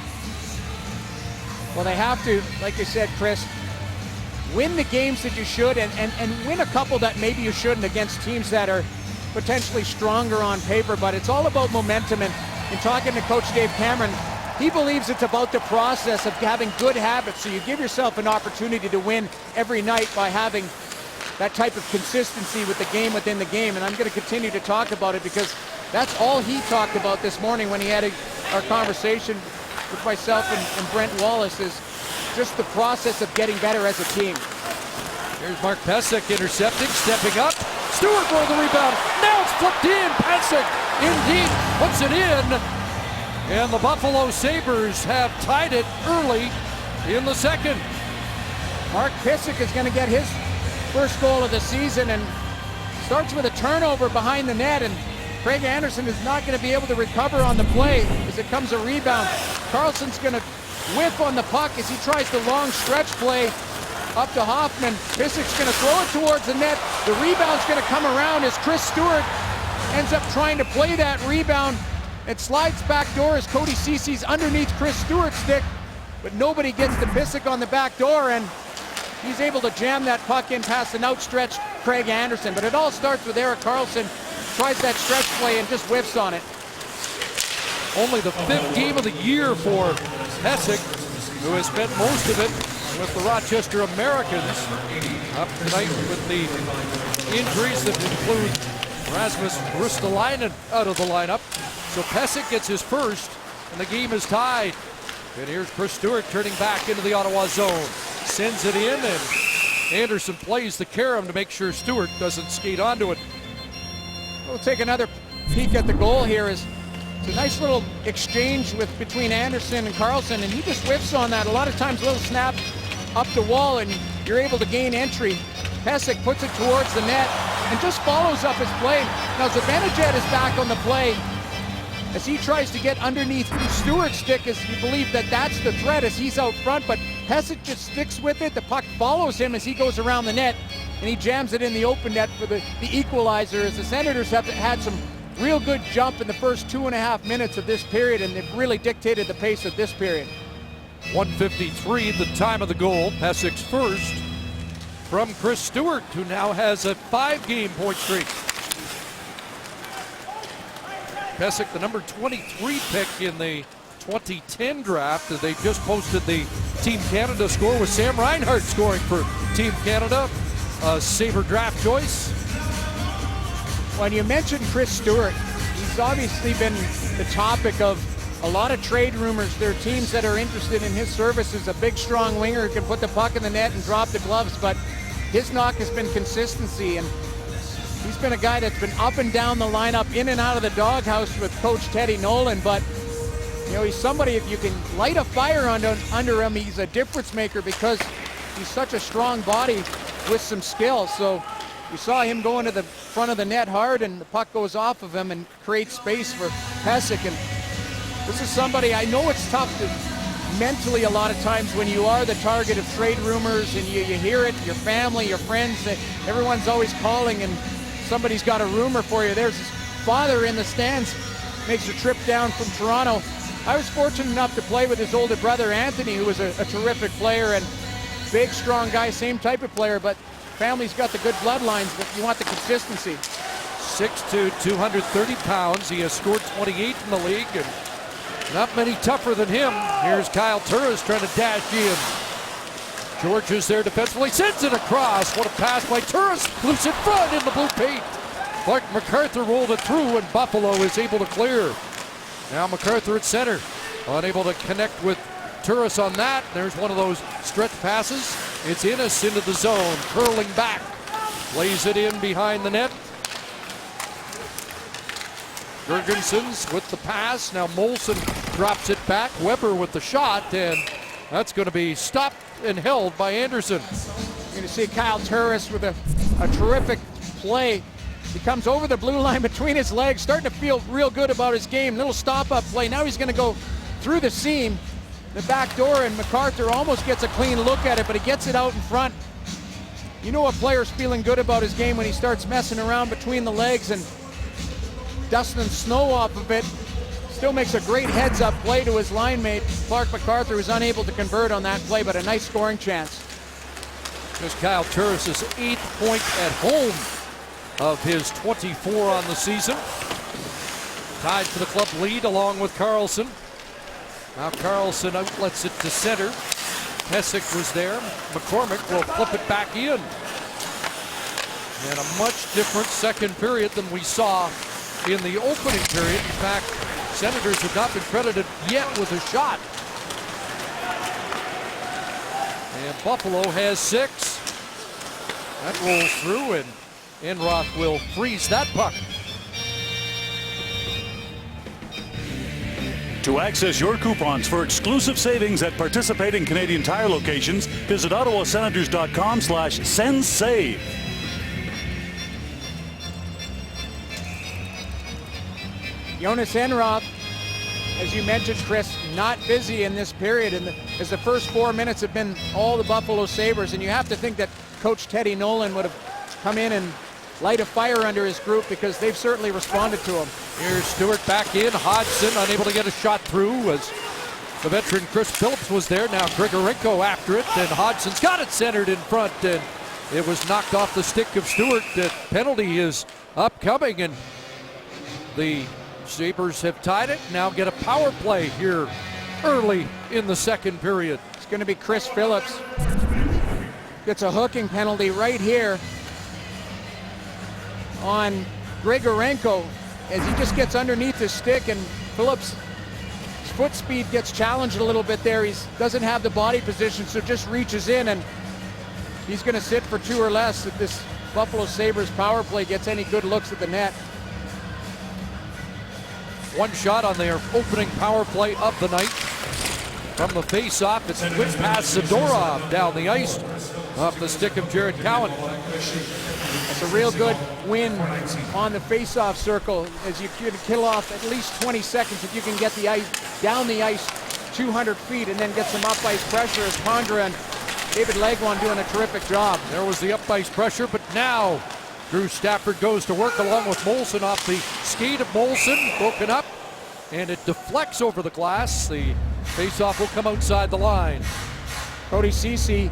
Well, they have to, like you said, Chris, win the games that you should and win a couple that maybe you shouldn't against teams that are potentially stronger on paper. But it's all about momentum. And in talking to Coach Dave Cameron, he believes it's about the process of having good habits. So you give yourself an opportunity to win every night by having that type of consistency with the game within the game. And I'm going to continue to talk about it because that's all he talked about this morning when he had our conversation with myself and Brent Wallace, is just the process of getting better as a team. Here's Mark Pysyk intercepting, stepping up. Stewart for the rebound. Now it's flipped in. Pysyk indeed puts it in. And the Buffalo Sabres have tied it early in the second. Mark Pysyk is going to get his first goal of the season and starts with a turnover behind the net, and Craig Anderson is not going to be able to recover on the play as it comes a rebound. Karlsson's going to whiff on the puck as he tries the long stretch play up to Hoffman. Pysyk's going to throw it towards the net. The rebound's going to come around as Chris Stewart ends up trying to play that rebound. It slides back door as Cody Ceci's underneath Chris Stewart's stick, but nobody gets to Pysyk on the back door, and he's able to jam that puck in past an outstretched Craig Anderson. But it all starts with Erik Karlsson. Tries that stretch play and just whiffs on it. Only the 5th game of the year for Pysyk, who has spent most of it with the Rochester Americans. Up tonight with the injuries that include Rasmus Ristolainen out of the lineup. So Pysyk gets his first, and the game is tied. And here's Chris Stewart turning back into the Ottawa zone. Sends it in, and Anderson plays the carom to make sure Stewart doesn't skate onto it. We'll take another peek at the goal here as It's a nice little exchange between Anderson and Carlson, and he just whiffs on that. A lot of times, little snap up the wall, and you're able to gain entry. Pysyk puts it towards the net and just follows up his play. Now Zibanejad is back on the play as he tries to get underneath Stewart's stick, as you believe that that's the threat as he's out front, but Pysyk just sticks with it. The puck follows him as he goes around the net, and he jams it in the open net for the equalizer, as the Senators have had some real good jump in the first 2.5 minutes of this period, and they've really dictated the pace of this period. 1:53, the time of the goal. Pysyk's first from Chris Stewart, who now has a 5-game point streak. Pysyk, the number 23 pick in the 2010 draft. They just posted the Team Canada score with Sam Reinhart scoring for Team Canada. A Sabre draft choice. When you mentioned Chris Stewart, he's obviously been the topic of a lot of trade rumors. There are teams that are interested in his services. A big, strong winger who can put the puck in the net and drop the gloves, but his knock has been consistency, and he's been a guy that's been up and down the lineup, in and out of the doghouse with Coach Teddy Nolan, but you know, he's somebody, if you can light a fire under him, he's a difference maker because he's such a strong body with some skill. So you saw him go into the front of the net hard, and the puck goes off of him and creates space for Pysyk. And this is somebody, I know it's tough to mentally a lot of times when you are the target of trade rumors and you hear it, your family, your friends, everyone's always calling and somebody's got a rumor for you. There's his father in the stands, makes a trip down from Toronto. I was fortunate enough to play with his older brother, Anthony, who was a terrific player and big, strong guy, same type of player, but family's got the good bloodlines, but you want the consistency. 6'2", 230 pounds. He has scored 28 in the league, and not many tougher than him. Here's Kyle Turris trying to dash in. George is there defensively, sends it across. What a pass by Turris, loose in front in the blue paint. Clark MacArthur rolled it through, and Buffalo is able to clear. Now MacArthur at center, unable to connect with Turris on that. There's one of those stretch passes. It's Innes into the zone, curling back, lays it in behind the net. Jurgensen's with the pass. Now Molson drops it back. Weber with the shot, and that's going to be stopped and held by Anderson. You're going to see Kyle Turris with a terrific play. He comes over the blue line between his legs, starting to feel real good about his game. Little stop-up play. Now he's going to go through the seam, the back door, and MacArthur almost gets a clean look at it, but he gets it out in front. You know a player's feeling good about his game when he starts messing around between the legs and dusting snow off of it. Still makes a great heads-up play to his line mate. Clark MacArthur was unable to convert on that play, but a nice scoring chance. Just Kyle Turris' 8th point at home of his 24 on the season. Tied for the club lead along with Carlson. Now Carlson outlets it to center. Pysyk was there. McCormick will flip it back in. And a much different second period than we saw in the opening period. In fact, Senators have not been credited yet with a shot. And Buffalo has 6. That rolls through, and Enroth will freeze that puck. To access your coupons for exclusive savings at participating Canadian Tire locations, visit ottawasenators.com/sendsave. Jonas Enroth, as you mentioned, Chris, not busy in this period, and as the first 4 minutes have been all the Buffalo Sabres, and you have to think that Coach Teddy Nolan would have come in and light a fire under his group because they've certainly responded to him. Here's Stewart back in. Hodgson unable to get a shot through as the veteran Chris Phillips was there. Now Grigorenko after it, and Hodgson's got it centered in front, and it was knocked off the stick of Stewart. The penalty is upcoming, and the Sabres have tied it. Now get a power play here early in the second period. It's going to be Chris Phillips. Gets a hooking penalty right here on Grigorenko as he just gets underneath his stick, and Phillips' foot speed gets challenged a little bit there. He doesn't have the body position, so just reaches in, and he's going to sit for 2 or less if this Buffalo Sabres power play gets any good looks at the net. one shot on their opening power play of the night. From the face-off, it's whipped past Zadorov down the ice off the stick of Jared Cowan. It's a real good win on the face-off circle, as you can kill off at least 20 seconds if you can get the ice down the ice 200 feet and then get some up-ice pressure, as Condra and David Legwand doing a terrific job. There was the up-ice pressure, but now Drew Stafford goes to work along with Molson off the skate of Molson, broken up, and it deflects over the glass. The face-off will come outside the line. Cody Ceci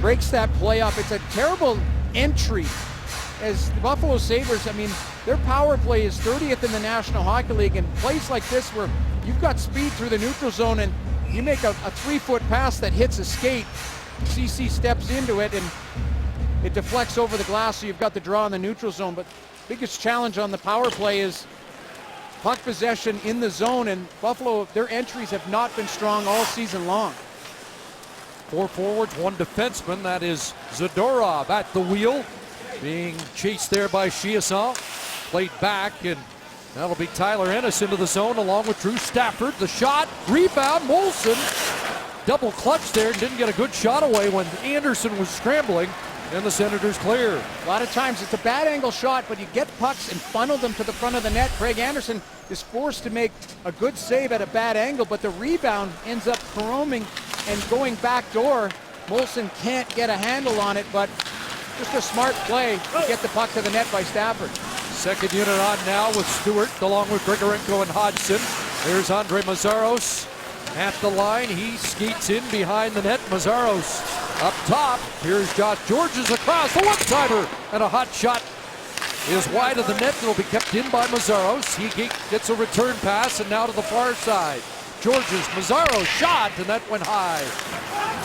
breaks that play up. It's a terrible entry, as the Buffalo Sabres, I mean, their power play is 30th in the National Hockey League, and plays like this where you've got speed through the neutral zone and you make a 3-foot pass that hits a skate, Ceci steps into it and it deflects over the glass, so you've got the draw in the neutral zone. But biggest challenge on the power play is puck possession in the zone, and Buffalo, their entries have not been strong all season long. 4 forwards, 1 defenseman. That is Zadorov at the wheel, being chased there by Chiasson. Played back, and that'll be Tyler Ennis into the zone along with Drew Stafford. The shot, rebound, Molson. Double clutch there, didn't get a good shot away when Anderson was scrambling, and the Senators clear. A lot of times it's a bad angle shot, but you get pucks and funnel them to the front of the net. Craig Anderson is forced to make a good save at a bad angle, but the rebound ends up caroming and going back door. Molson can't get a handle on it, but just a smart play to get the puck to the net by Stafford. Second unit on now with Stewart along with Grigorenko and Hodgson. There's Andre Mazzaros at the line. He skates in behind the net. Mazzaros up top. Here's Josh Georges across the one-timer, and a hot shot is wide of the net. It'll be kept in by Mazzaros. He gets a return pass, and now to the far side. Georges, Mazzaros shot, and that went high.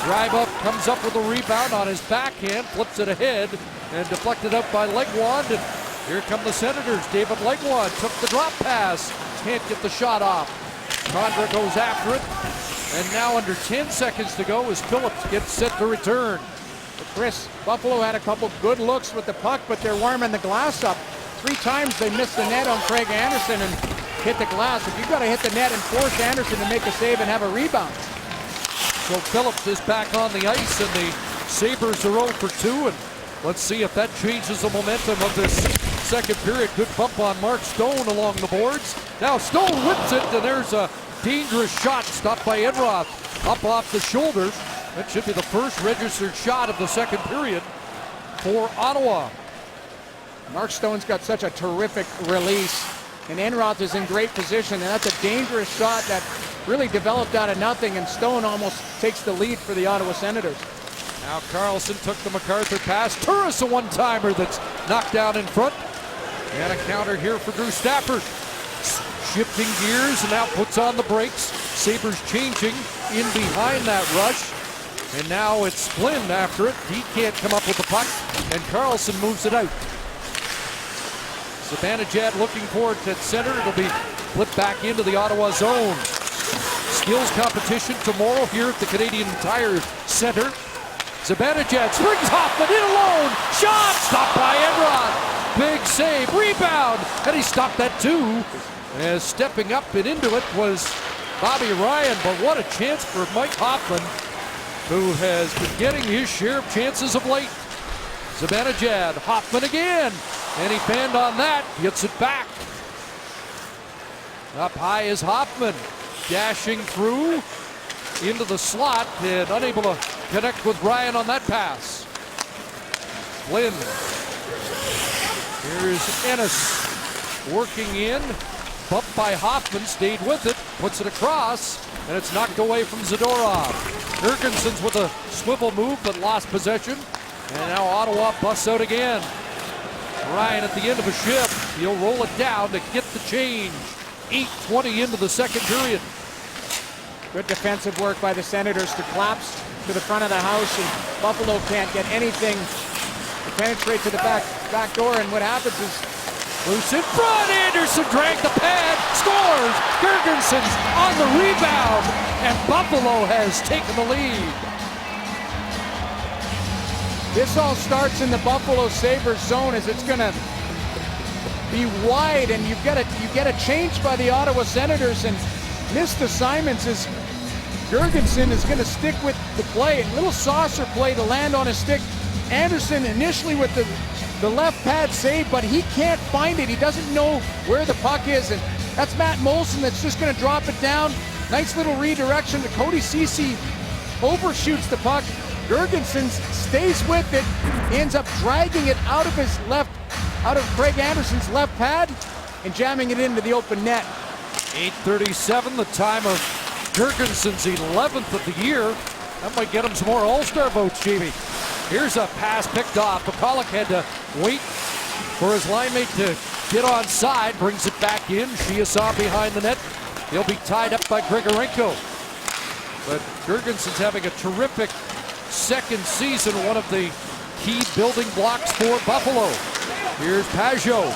Drive up, comes up with a rebound on his backhand, flips it ahead, and deflected out by Legwand. And here come the Senators. David Legwand took the drop pass, can't get the shot off. Condra goes after it, and now under 10 seconds to go as Phillips gets set to return. But Chris, Buffalo had a couple good looks with the puck, but they're warming the glass up. 3 times they missed the net on Craig Anderson and hit the glass. If you've got to hit the net and force Anderson to make a save and have a rebound. So Phillips is back on the ice, and the Sabres are 0 for 2, and let's see if that changes the momentum of this second period. Good bump on Mark Stone along the boards. Now Stone whips it, and there's a dangerous shot stopped by Enroth up off the shoulder. That should be the first registered shot of the second period for Ottawa. Mark Stone's got such a terrific release, and Enroth is in great position, and that's a dangerous shot that really developed out of nothing, and Stone almost takes the lead for the Ottawa Senators. Now Carlson took the MacArthur pass. Turris, a one-timer that's knocked down in front. And a counter here for Drew Stafford. Shifting gears and now puts on the brakes. Sabres changing in behind that rush. And now it's Flynn after it. He can't come up with the puck, and Carlson moves it out. Zibanejad looking for it at center. It'll be flipped back into the Ottawa zone. Skills competition tomorrow here at the Canadian Tire Center. Zibanejad springs Hoffman in alone. Shot stopped by Enroth. Big save, rebound, and he stopped that too. As stepping up and into it was Bobby Ryan, but what a chance for Mike Hoffman, who has been getting his share of chances of late. Zibanejad, Hoffman again, and he fanned on that, gets it back. Up high is Hoffman, dashing through into the slot and unable to connect with Ryan on that pass. Flynn. Here's Ennis working in. Bumped by Hoffman, stayed with it, puts it across, and it's knocked away from Zadorov. Jurgensen's with a swivel move, but lost possession. And now Ottawa busts out again. Ryan at the end of a shift. He'll roll it down to get the change. 8:20 into the second period. Good defensive work by the Senators to collapse to the front of the house, and Buffalo can't get anything to penetrate to the back door, and what happens is loose in front, Anderson drank the pad, scores! Jurgensen's on the rebound, and Buffalo has taken the lead. this all starts in the Buffalo Sabres zone, as it's going to be wide, and you get a change by the Ottawa Senators, and missed assignments as Girgensons is going to stick with the play. A little saucer play to land on his stick. Anderson initially with the left pad save, but he can't find it. He doesn't know where the puck is, and that's Matt Moulson that's just going to drop it down. Nice little redirection to Cody Ceci. Overshoots the puck. Girgensons stays with it. He ends up dragging it out of Craig Anderson's left pad and jamming it into the open net. 8:37, the time of Girgensons' 11th of the year. That might get him some more All-Star votes, Jamie. Here's a pass picked off. McCulloch had to wait for his line mate to get on side. Brings it back in. Chiasson behind the net. He'll be tied up by Grigorenko. But Girgensons having a terrific second season, one of the key building blocks for Buffalo. Here's Pajot.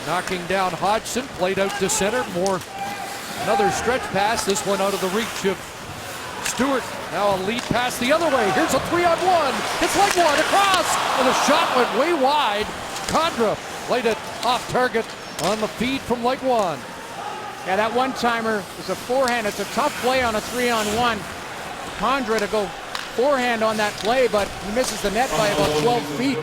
Knocking down Hodgson, played out to center. Another stretch pass, this one out of the reach of Stewart. Now a lead pass the other way. Here's a 3-on-1. It's Legwand across, and the shot went way wide. Condra played it off target on the feed from Legwand. Yeah, that one-timer is a forehand. It's a tough play on a 3-on-1. Condra to go forehand on that play, but he misses the net by about 12 feet.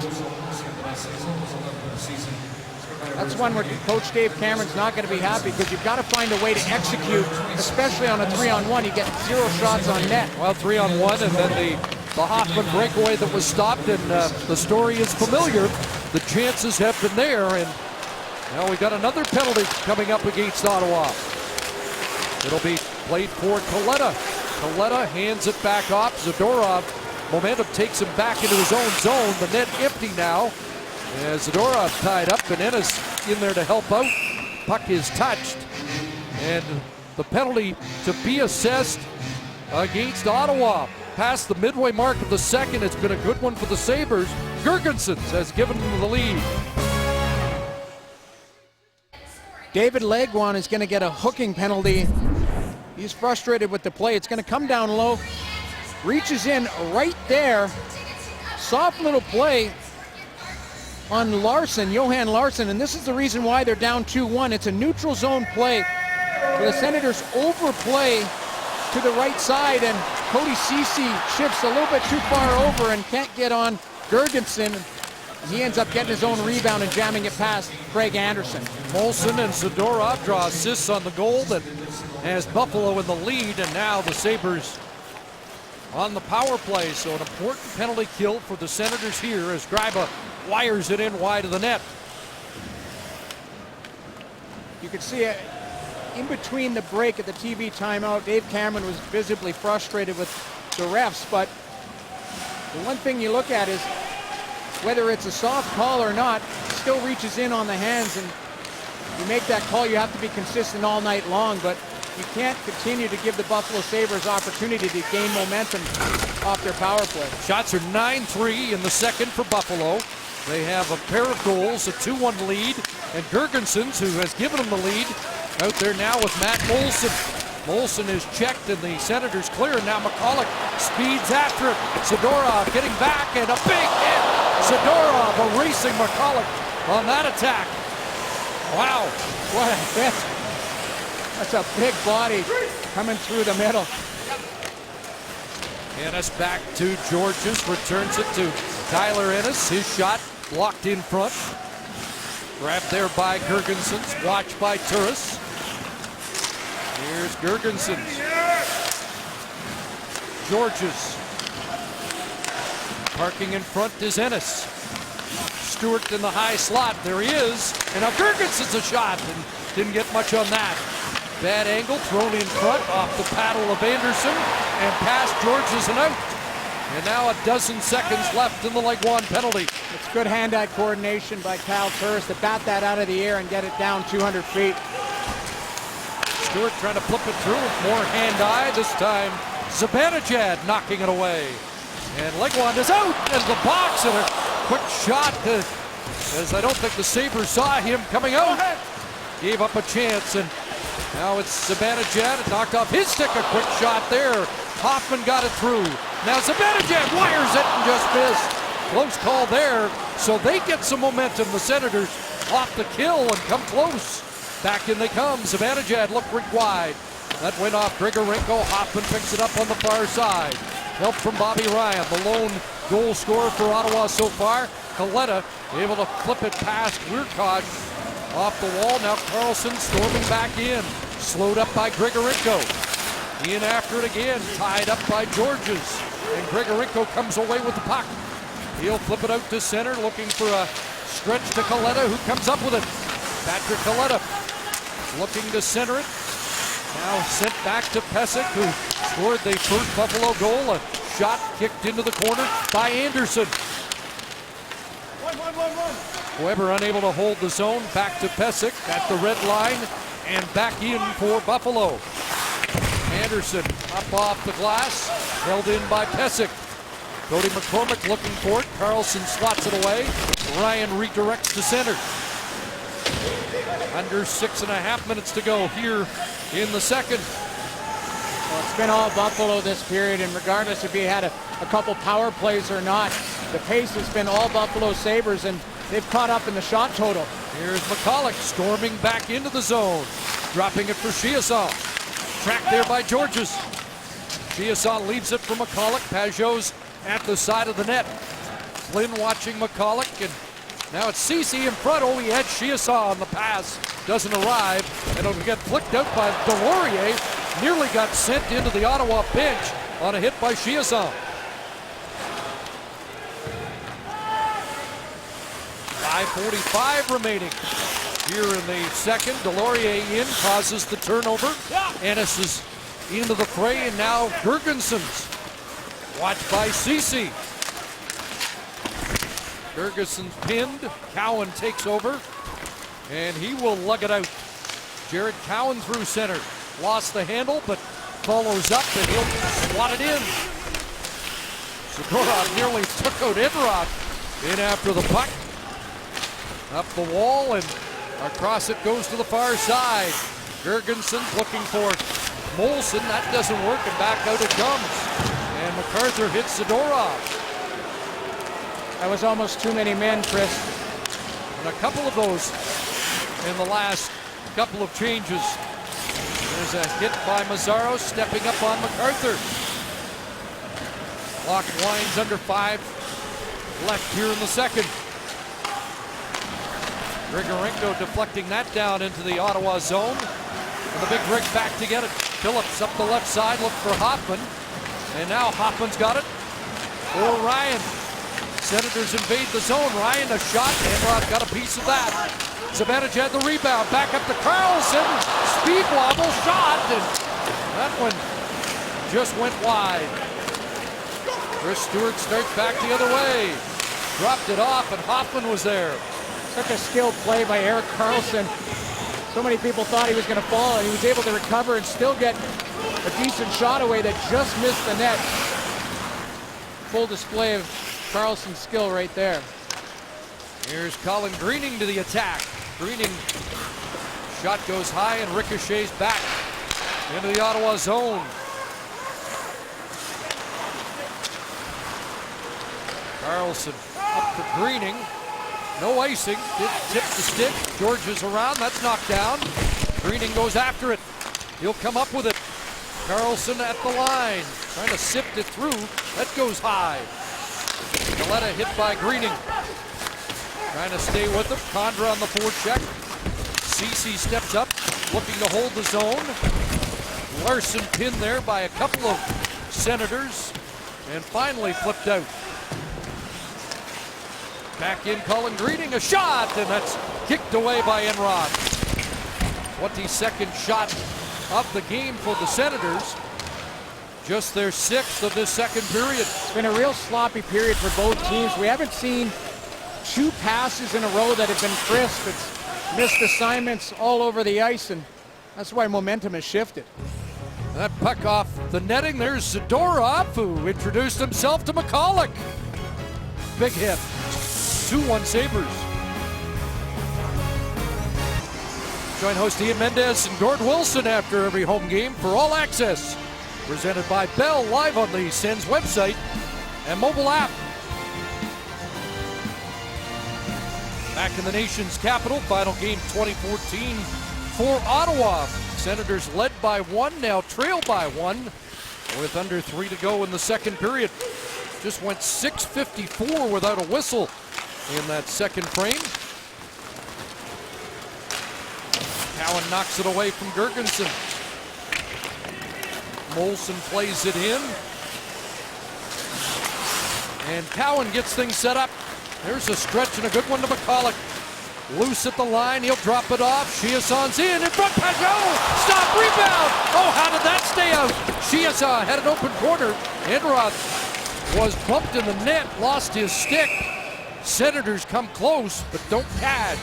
That's one where Coach Dave Cameron's not going to be happy, because you've got to find a way to execute, especially on a 3-on-1. You get 0 shots on net. Well, 3-on-1, and then the Hoffman breakaway that was stopped, and the story is familiar. The chances have been there, and now we got another penalty coming up against Ottawa. It'll be played for Kaleta. Kaleta hands it back off. Zadorov, momentum takes him back into his own zone. The net empty now. As Zadorov tied up, and Ennis in there to help out. Puck is touched, and the penalty to be assessed against Ottawa. Past the midway mark of the second, it's been a good one for the Sabres. Girgensons has given them the lead. David Legwand is going to get a hooking penalty. He's frustrated with the play. It's going to come down low. Reaches in right there. Soft little play on Larson, Johan Larson, and this is the reason why they're down 2-1. It's a neutral zone play where the Senators overplay to the right side, and Cody Ceci shifts a little bit too far over and can't get on Girgensons. He ends up getting his own rebound and jamming it past Craig Anderson. Moulson and Zadorov draw assists on the goal that has Buffalo in the lead, and now the Sabres on the power play. So an important penalty kill for the Senators here as Gryba wires it in wide of the net. You can see it in between the break at the TV timeout. Dave Cameron was visibly frustrated with the refs, but the one thing you look at is whether it's a soft call or not, it still reaches in on the hands, and you make that call, you have to be consistent all night long, but you can't continue to give the Buffalo Sabres opportunity to gain momentum off their power play. Shots are 9-3 in the second for Buffalo. They have a pair of goals, a 2-1 lead, and Girgensons, who has given them the lead, out there now with Matt Moulson. Moulson is checked, and the Senators clear, and now McCulloch speeds after it. Zadorov getting back, and a big hit. Zadorov erasing McCulloch on that attack. Wow, what a hit. That's a big body coming through the middle. Ennis back to Georges, returns it to Tyler Ennis. His shot blocked in front. Grabbed there by Girgensons, watched by Turris. Here's Girgensons. Georges. Parking in front is Ennis. Stewart in the high slot. There he is. And now Girgensons a shot, and didn't get much on that. Bad angle, thrown in front off the paddle of Anderson, and past Georges and out. And now a dozen seconds left in the Legwand penalty. It's good hand-eye coordination by Kyle Turris to bat that out of the air and get it down 200 feet. Stewart trying to flip it through, more hand-eye. This time Zibanejad knocking it away. And Legwand is out into the box, and a quick shot as I don't think the Sabres saw him coming out. Gave up a chance, and now it's Zibanejad. It knocked off his stick, a quick shot there. Hoffman got it through. Now Zibanejad wires it and just missed. Close call there, so they get some momentum. The Senators off the kill and come close. Back in they come. Zibanejad look rink wide. That went off Grigorenko. Hoffman picks it up on the far side. Help from Bobby Ryan, the lone goal scorer for Ottawa so far. Kaleta able to flip it past Wiercott off the wall. Now Carlson storming back in. Slowed up by Grigorenko. In after it again. Tied up by Georges. And Grigorenko comes away with the puck. He'll flip it out to center, looking for a stretch to Kaleta, who comes up with it. Patrick Kaleta looking to center it. Now sent back to Pysyk, who scored the first Buffalo goal. A shot kicked into the corner by Anderson. Weber unable to hold the zone. Back to Pysyk at the red line and back in for Buffalo. Anderson up off the glass, held in by Pysyk. Cody McCormick looking for it. Carlson slots it away. Ryan redirects to center. Under 6.5 minutes to go here in the second. Well, it's been all Buffalo this period, and regardless if you had a couple power plays or not, the pace has been all Buffalo Sabres, and they've caught up in the shot total. Here's McCulloch storming back into the zone. Dropping it for Chiasson. Tracked there by Georges. Chiasson leaves it for McCulloch. Pajot's at the side of the net. Flynn watching McCulloch, and now it's Ceci in front. Oh, he had Chiasson on the pass. Doesn't arrive, and it'll get flicked out by Delorier. Nearly got sent into the Ottawa bench on a hit by Chiasson. 5:45 remaining here in the second. Delorier in, causes the turnover. Ennis is into the fray, and now Girgensons. Watched by Ceci. Girgensons pinned. Cowan takes over, and he will lug it out. Jared Cowan through center. Lost the handle, but follows up, and he'll swat it in. Zadorov nearly took out Enroth in after the puck. Up the wall, and across it goes to the far side. Girgensons looking for Molson. That doesn't work, and back out it comes. And MacArthur hits Zadorov. That was almost too many men, Chris. And a couple of those in the last couple of changes. There's a hit by Mazzaro, stepping up on MacArthur. Clock winds under 5 left here in the second. Grigorenko deflecting that down into the Ottawa zone. And the big rig back to get it. Phillips up the left side, look for Hoffman. And now Hoffman's got it for Ryan. Senators invade the zone. Ryan a shot. Enroth got a piece of that. Zibanejad the rebound. Back up to Carlson. Speed wobble shot. And that one just went wide. Chris Stewart starts back the other way. Dropped it off, and Hoffman was there. Such a skilled play by Erik Karlsson. So many people thought he was going to fall, and he was able to recover and still get a decent shot away that just missed the net. Full display of Karlsson's skill right there. Here's Colin Greening to the attack. Greening, shot goes high and ricochets back into the Ottawa zone. Karlsson up for Greening. No icing. Did tip the stick. Georges around. That's knocked down. Greening goes after it. He'll come up with it. Karlsson at the line. Trying to sift it through. That goes high. Kaleta hit by Greening. Trying to stay with him. Condra on the forecheck. Ceci steps up, looking to hold the zone. Larson pinned there by a couple of Senators. And finally flipped out. Back in Colin Greening, a shot, and that's kicked away by Enroth. 22nd shot of the game for the Senators. Just their 6th of this second period. It's been a real sloppy period for both teams. We haven't seen 2 passes in a row that have been crisp. It's missed assignments all over the ice, and that's why momentum has shifted. That puck off the netting. There's Zadorov, who introduced himself to McCulloch. Big hit. 2-1 Sabres. Join host Ian Mendez and Gord Wilson after every home game for All Access. Presented by Bell, live on the Sens website and mobile app. Back back in the nation's capital. Final game 2014 for Ottawa. Senators led by one, now trail by one with under 3 to go in the second period. Just went 6:54 without a whistle in that second frame. Cowan knocks it away from Girgensson. Molson plays it in. And Cowan gets things set up. There's a stretch and a good one to McCulloch. Loose at the line, he'll drop it off. Chiasson's in front, Pageau! Stop, rebound! Oh, how did that stay out? Chiasson had an open corner. Enroth was bumped in the net, lost his stick. Senators come close, but don't pad.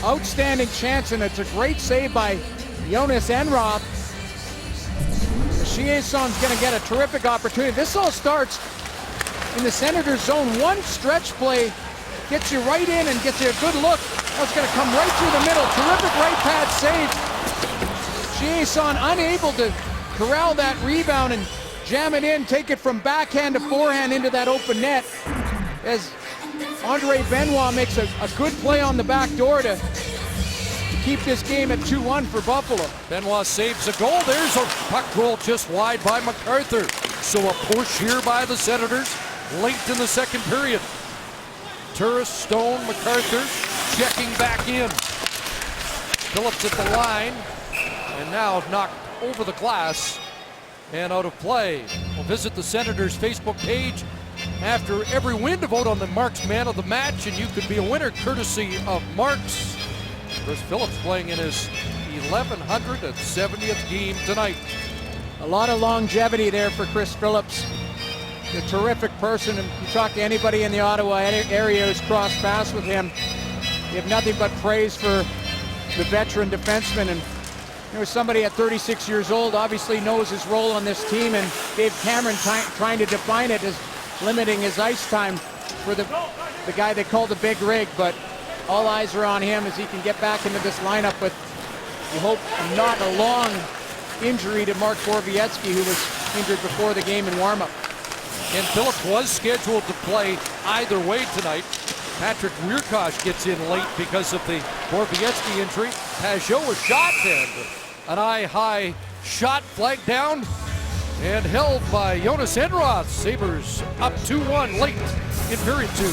Outstanding chance, and it's a great save by Jonas Enroth. Chiasson's going to get a terrific opportunity. This all starts in the Senators zone. One stretch play gets you right in and gets you a good look. That's going to come right through the middle. Terrific right pad save. Chiasson unable to corral that rebound and jam it in, take it from backhand to forehand into that open net, as Andre Benoit makes a good play on the back door to keep this game at 2-1 for Buffalo. Benoit saves a goal. There's a puck roll just wide by MacArthur. So a push here by the Senators late in the second period. Turris, Stone, MacArthur checking back in. Phillips at the line, and now knocked over the glass and out of play. We'll visit the Senators Facebook page after every win to vote on the Marks Man of the Match, and you could be a winner courtesy of Marks. Chris Phillips playing in his 1170th game tonight. A lot of longevity there for Chris Phillips. A terrific person, and you talk to anybody in the Ottawa area who's crossed paths with him, you have nothing but praise for the veteran defenseman. And somebody at 36 years old obviously knows his role on this team, and Dave Cameron trying to define it as limiting his ice time for the guy they call the big rig. But all eyes are on him as he can get back into this lineup with, we hope, not a long injury to Mark Borowiecki, who was injured before the game in warm-up. And Phillips was scheduled to play either way tonight. Patrick Wierkosh gets in late because of the Borowiecki injury. Pageau was shot, and an eye-high shot flagged down and held by Jonas Enroth. Sabres up 2-1 late in period 2.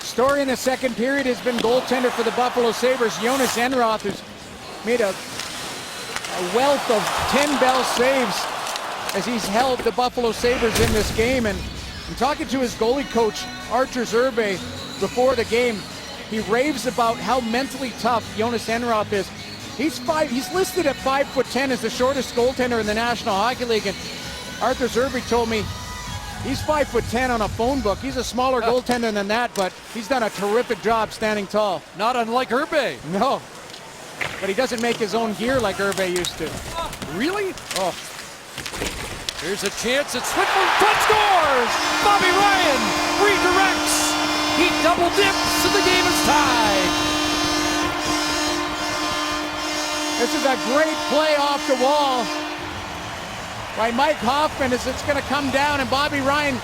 Story in the second period has been goaltender for the Buffalo Sabres, Jonas Enroth, who's made a wealth of 10-bell saves as he's held the Buffalo Sabres in this game. And I'm talking to his goalie coach, Artur Zerbe, before the game. He raves about how mentally tough Jonas Enroth is. He's listed at 5'10" as the shortest goaltender in the National Hockey League. And Artur Zerbe told me he's 5'10" on a phone book. He's a smaller goaltender than that, but he's done a terrific job standing tall. Not unlike Herbe. No, but he doesn't make his own gear like Herbe used to. Really? Oh. Here's a chance at Switchman. Front scores! Bobby Ryan redirects. He double dips and the game is tied. This is a great play off the wall by Mike Hoffman as it's going to come down, and Bobby Ryan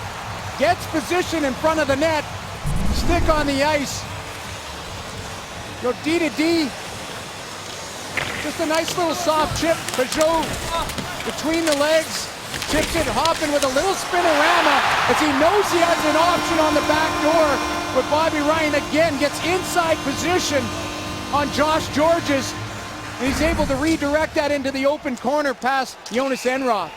gets position in front of the net. Stick on the ice. Go D to D. Just a nice little soft chip. Pageau between the legs. Tips it. Hoffman with a little spinorama as he knows he has an option on the back door. But Bobby Ryan again gets inside position on Josh Georges. And he's able to redirect that into the open corner past Jonas Enroth.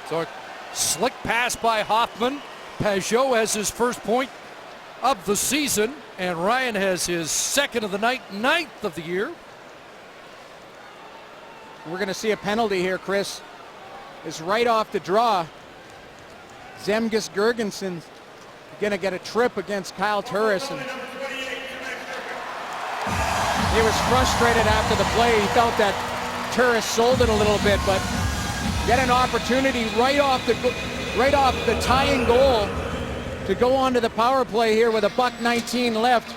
So a slick pass by Hoffman. Pageau has his first point of the season, and Ryan has his second of the night, 9th of the year. We're going to see a penalty here, Chris. It's right off the draw. Zemgus Girgensson going to get a trip against Kyle Turris. And he was frustrated after the play. He felt that Turris sold it a little bit, but get an opportunity right off the tying goal to go on to the power play here with a $1:19 left.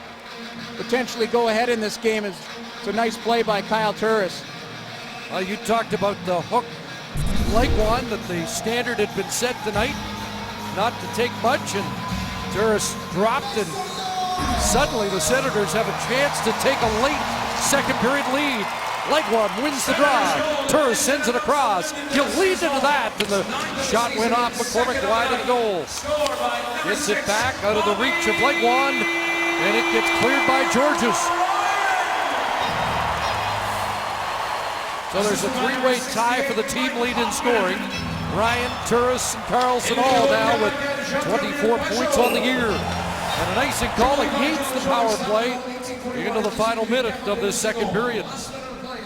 Potentially go ahead in this game. It's a nice play by Kyle Turris. You talked about the hook like one that the standard had been set tonight. not to take much, and Turris dropped, and suddenly the Senators have a chance to take a late second period lead. Legwand wins the draw. Turris sends it across. He'll lead into that, and the shot went off McCormick wide of the goal. Gets it back out of the reach of Legwand, and it gets cleared by Georges. So there's a three-way tie for the team lead in scoring. Ryan, Turris, and Karlsson all now with 24 points on the year. And an icing call against the power play into the final minute of this second period.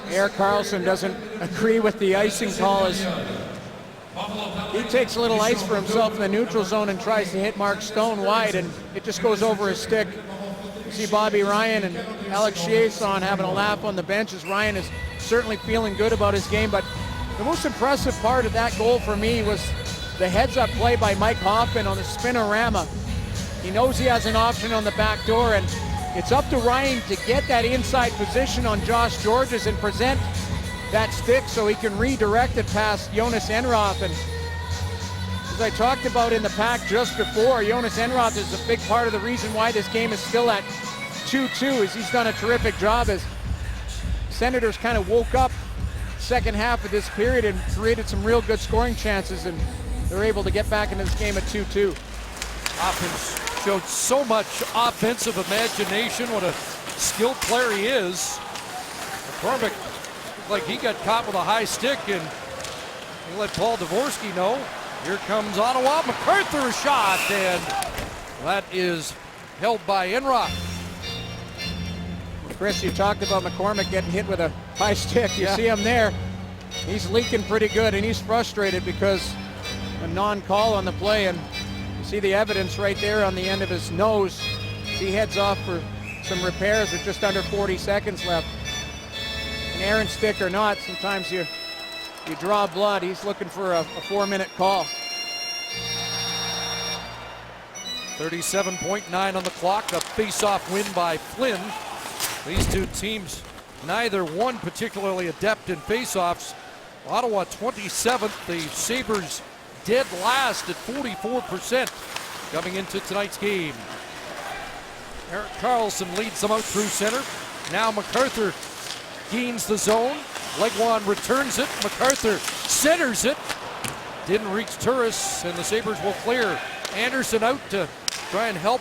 Erik Karlsson doesn't agree with the icing call as he takes a little ice for himself in the neutral zone and tries to hit Mark Stone wide, and it just goes over his stick. You see Bobby Ryan and Alex Chiasson having a laugh on the bench as Ryan is certainly feeling good about his game, but the most impressive part of that goal for me was the heads-up play by Mike Hoffman on the spinorama. He knows he has an option on the back door, and it's up to Ryan to get that inside position on Josh Georges and present that stick so he can redirect it past Jonas Enroth. And as I talked about in the pack just before, Jonas Enroth is a big part of the reason why this game is still at 2-2, as he's done a terrific job as Senators kind of woke up second half of this period and created some real good scoring chances, and they're able to get back into this game at 2-2. Offense showed so much offensive imagination. What a skilled player he is. McCormick looked like he got caught with a high stick, and he let Paul Dvorsky know. Here comes Ottawa. MacArthur shot, and that is held by Enroth. Chris, you talked about McCormick getting hit with a high stick. You see him there. He's leaking pretty good, and he's frustrated because a non-call on the play, and you see the evidence right there on the end of his nose. He heads off for some repairs with just under 40 seconds left. An errant stick or not, sometimes you draw blood. He's looking for a 4-minute call. 37.9 on the clock. A face-off win by Flynn. These two teams, neither one particularly adept in face-offs. Ottawa 27th, the Sabres dead last at 44% coming into tonight's game. Erik Karlsson leads them out through center. Now MacArthur gains the zone. Legwand returns it. MacArthur centers it. Didn't reach Turris, and the Sabres will clear. Anderson out to try and help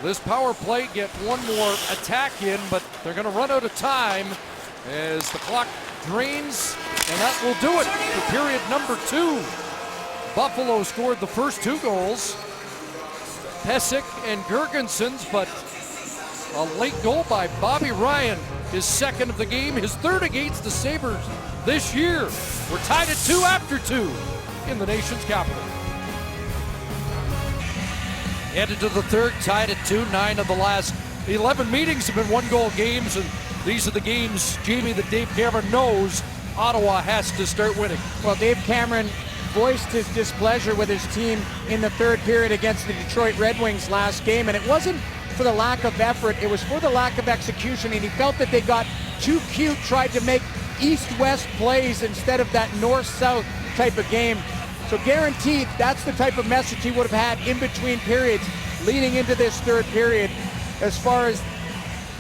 this power play get one more attack in, but they're going to run out of time as the clock drains, and that will do it for period number 2. Buffalo scored the first 2 goals. Pysyk and Girgensons, but a late goal by Bobby Ryan, his second of the game, his third against the Sabres this year. We're tied at 2 after 2 in the nation's capital. Headed to the third, tied at 2. 9 of the last 11 meetings have been 1-goal games, and these are the games, Jamie, that Dave Cameron knows Ottawa has to start winning. Well, Dave Cameron voiced his displeasure with his team in the third period against the Detroit Red Wings last game, and it wasn't for the lack of effort, it was for the lack of execution, and he felt that they got too cute, tried to make east-west plays instead of that north-south type of game. So guaranteed, that's the type of message he would have had in between periods leading into this third period, as far as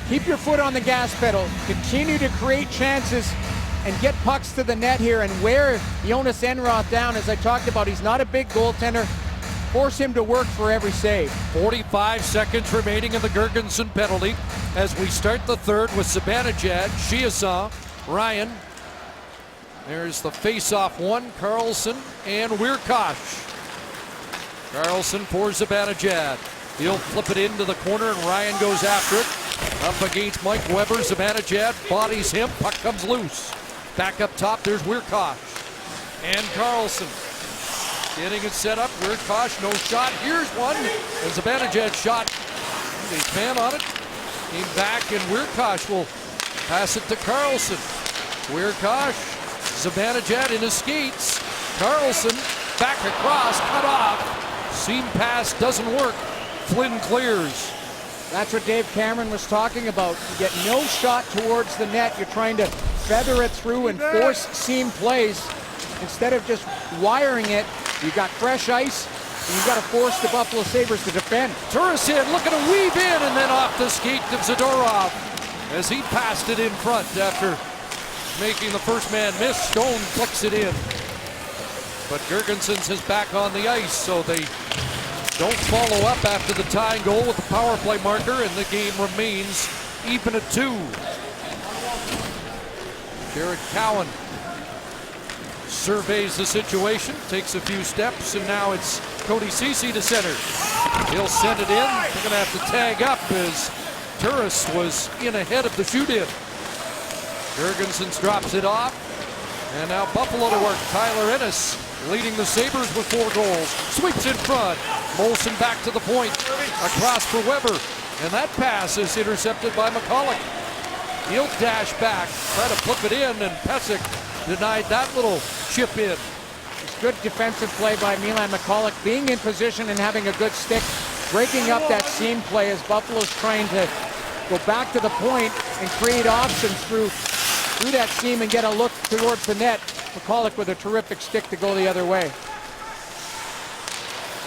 keep your foot on the gas pedal, continue to create chances and get pucks to the net here and wear Jonas Enroth down. As I talked about, he's not a big goaltender. Force him to work for every save. 45 seconds remaining in the Girgensson penalty as we start the third with Zibanejad, Chiasson, Ryan. There's the face-off one, Karlsson and Wiercioch. Karlsson for Zibanejad. He'll flip it into the corner and Ryan goes after it. Up against Mike Weber, Zibanejad bodies him, puck comes loose. Back up top, there's Wiercioch and Karlsson. Getting it set up, Wiercioch, no shot. Here's one, and Zibanejad shot. The man on it. Came back, and Wiercioch will pass it to Karlsson. Wiercioch, Zibanejad in his skates. Karlsson back across, cut off. Seam pass doesn't work. Flynn clears. That's what Dave Cameron was talking about. You get no shot towards the net. You're trying to feather it through and force seam plays instead of just wiring it. You got fresh ice, and you've got to force the Buffalo Sabres to defend. Turris in, looking to weave in, and then off the skate of Zadorov as he passed it in front after making the first man miss. Stone flicks it in. But Girgensons is back on the ice, so they don't follow up after the tying goal with the power play marker, and the game remains even at 2. Jared Cowan surveys the situation, takes a few steps, and now it's Cody Ceci to center. He'll send it in. They're going to have to tag up as Turris was in ahead of the shoot-in. Girgensons drops it off, and now Buffalo to work. Tyler Ennis leading the Sabres with 4 goals. Sweeps in front. Molson back to the point. Across for Weber. And that pass is intercepted by McCulloch. He'll dash back, try to flip it in, and Pesek denied that little chip in. It's good defensive play by Milan McCulloch, being in position and having a good stick, breaking up that seam play as Buffalo's trying to go back to the point and create options through that seam and get a look towards the net. McCulloch with a terrific stick to go the other way.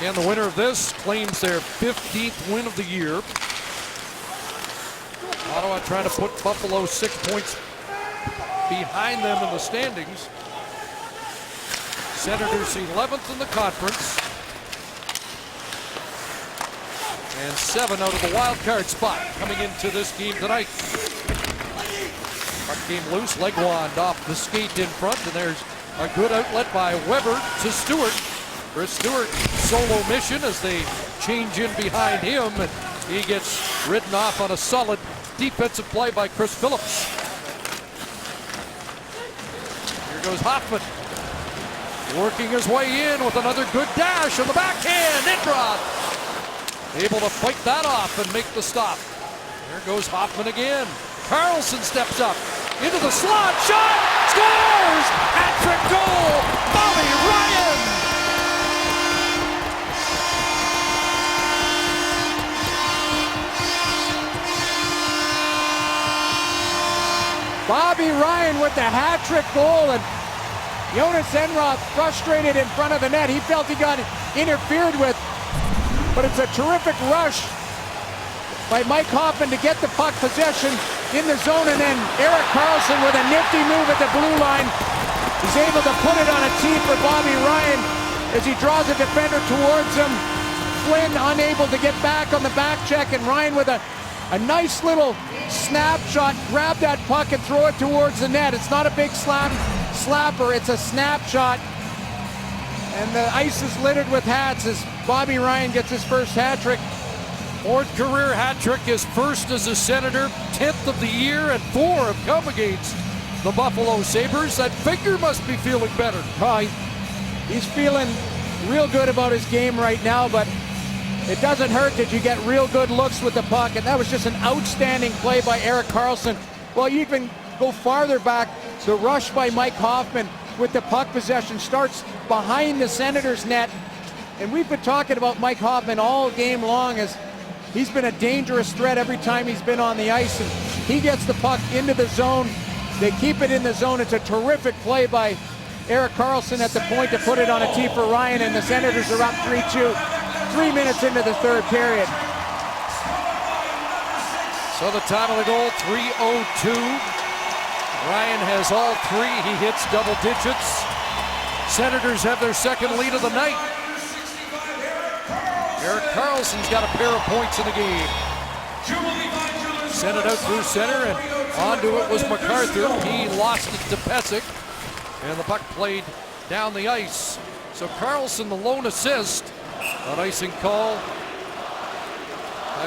And the winner of this claims their 15th win of the year. Ottawa trying to put Buffalo 6 points behind them in the standings. Senators 11th in the conference. And 7 out of the wild card spot coming into this game tonight. Puck came loose, leg wand off the skate in front, and there's a good outlet by Weber to Stewart. Chris Stewart solo mission as they change in behind him, and he gets ridden off on a solid defensive play by Chris Phillips. Here goes Hoffman, working his way in with another good dash on the backhand. Indra able to fight that off and make the stop. There goes Hoffman again. Carlson steps up into the slot, shot, scores! Hat-trick goal, Bobby Ryan! Bobby Ryan with the hat-trick goal, and Jonas Enroth frustrated in front of the net. He felt he got interfered with, but it's a terrific rush by Mike Hoffman to get the puck possession in the zone, and then Erik Karlsson with a nifty move at the blue line. He's able to put it on a tee for Bobby Ryan as he draws a defender towards him. Flynn unable to get back on the back check, and Ryan with a nice little snapshot, grab that puck and throw it towards the net. It's not a big slapper, it's a snapshot. And the ice is littered with hats as Bobby Ryan gets his first hat trick. 4th career hat trick, his first as a Senator, 10th of the year, and 4 have come against the Buffalo Sabres. That figure must be feeling better. He's feeling real good about his game right now, but it doesn't hurt that you get real good looks with the puck, and that was just an outstanding play by Erik Karlsson. Well, you can go farther back. The rush by Mike Hoffman with the puck possession starts behind the Senators' net, and we've been talking about Mike Hoffman all game long as he's been a dangerous threat every time he's been on the ice, and he gets the puck into the zone. They keep it in the zone. It's a terrific play by Erik Karlsson at the point to put it on a tee for Ryan, and the Senators are up 3-2, 3 minutes into the third period. So the time of the goal, 3:02. Ryan has all 3. He hits double digits. Senators have their second lead of the night. Erik Karlsson's got a pair of points in the game. Sent it out through center, and onto it was MacArthur. He lost it to Pesek, and the puck played down the ice. So Karlsson, the lone assist, an icing call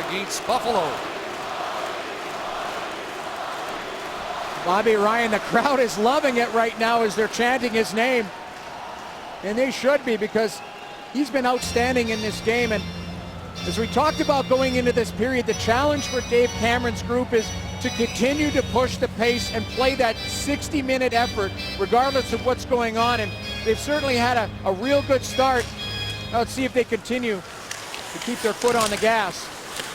against Buffalo. Bobby Ryan, the crowd is loving it right now as they're chanting his name. And they should be, because he's been outstanding in this game. And as we talked about going into this period, the challenge for Dave Cameron's group is to continue to push the pace and play that 60-minute effort regardless of what's going on. And they've certainly had a real good start. Now let's see if they continue to keep their foot on the gas.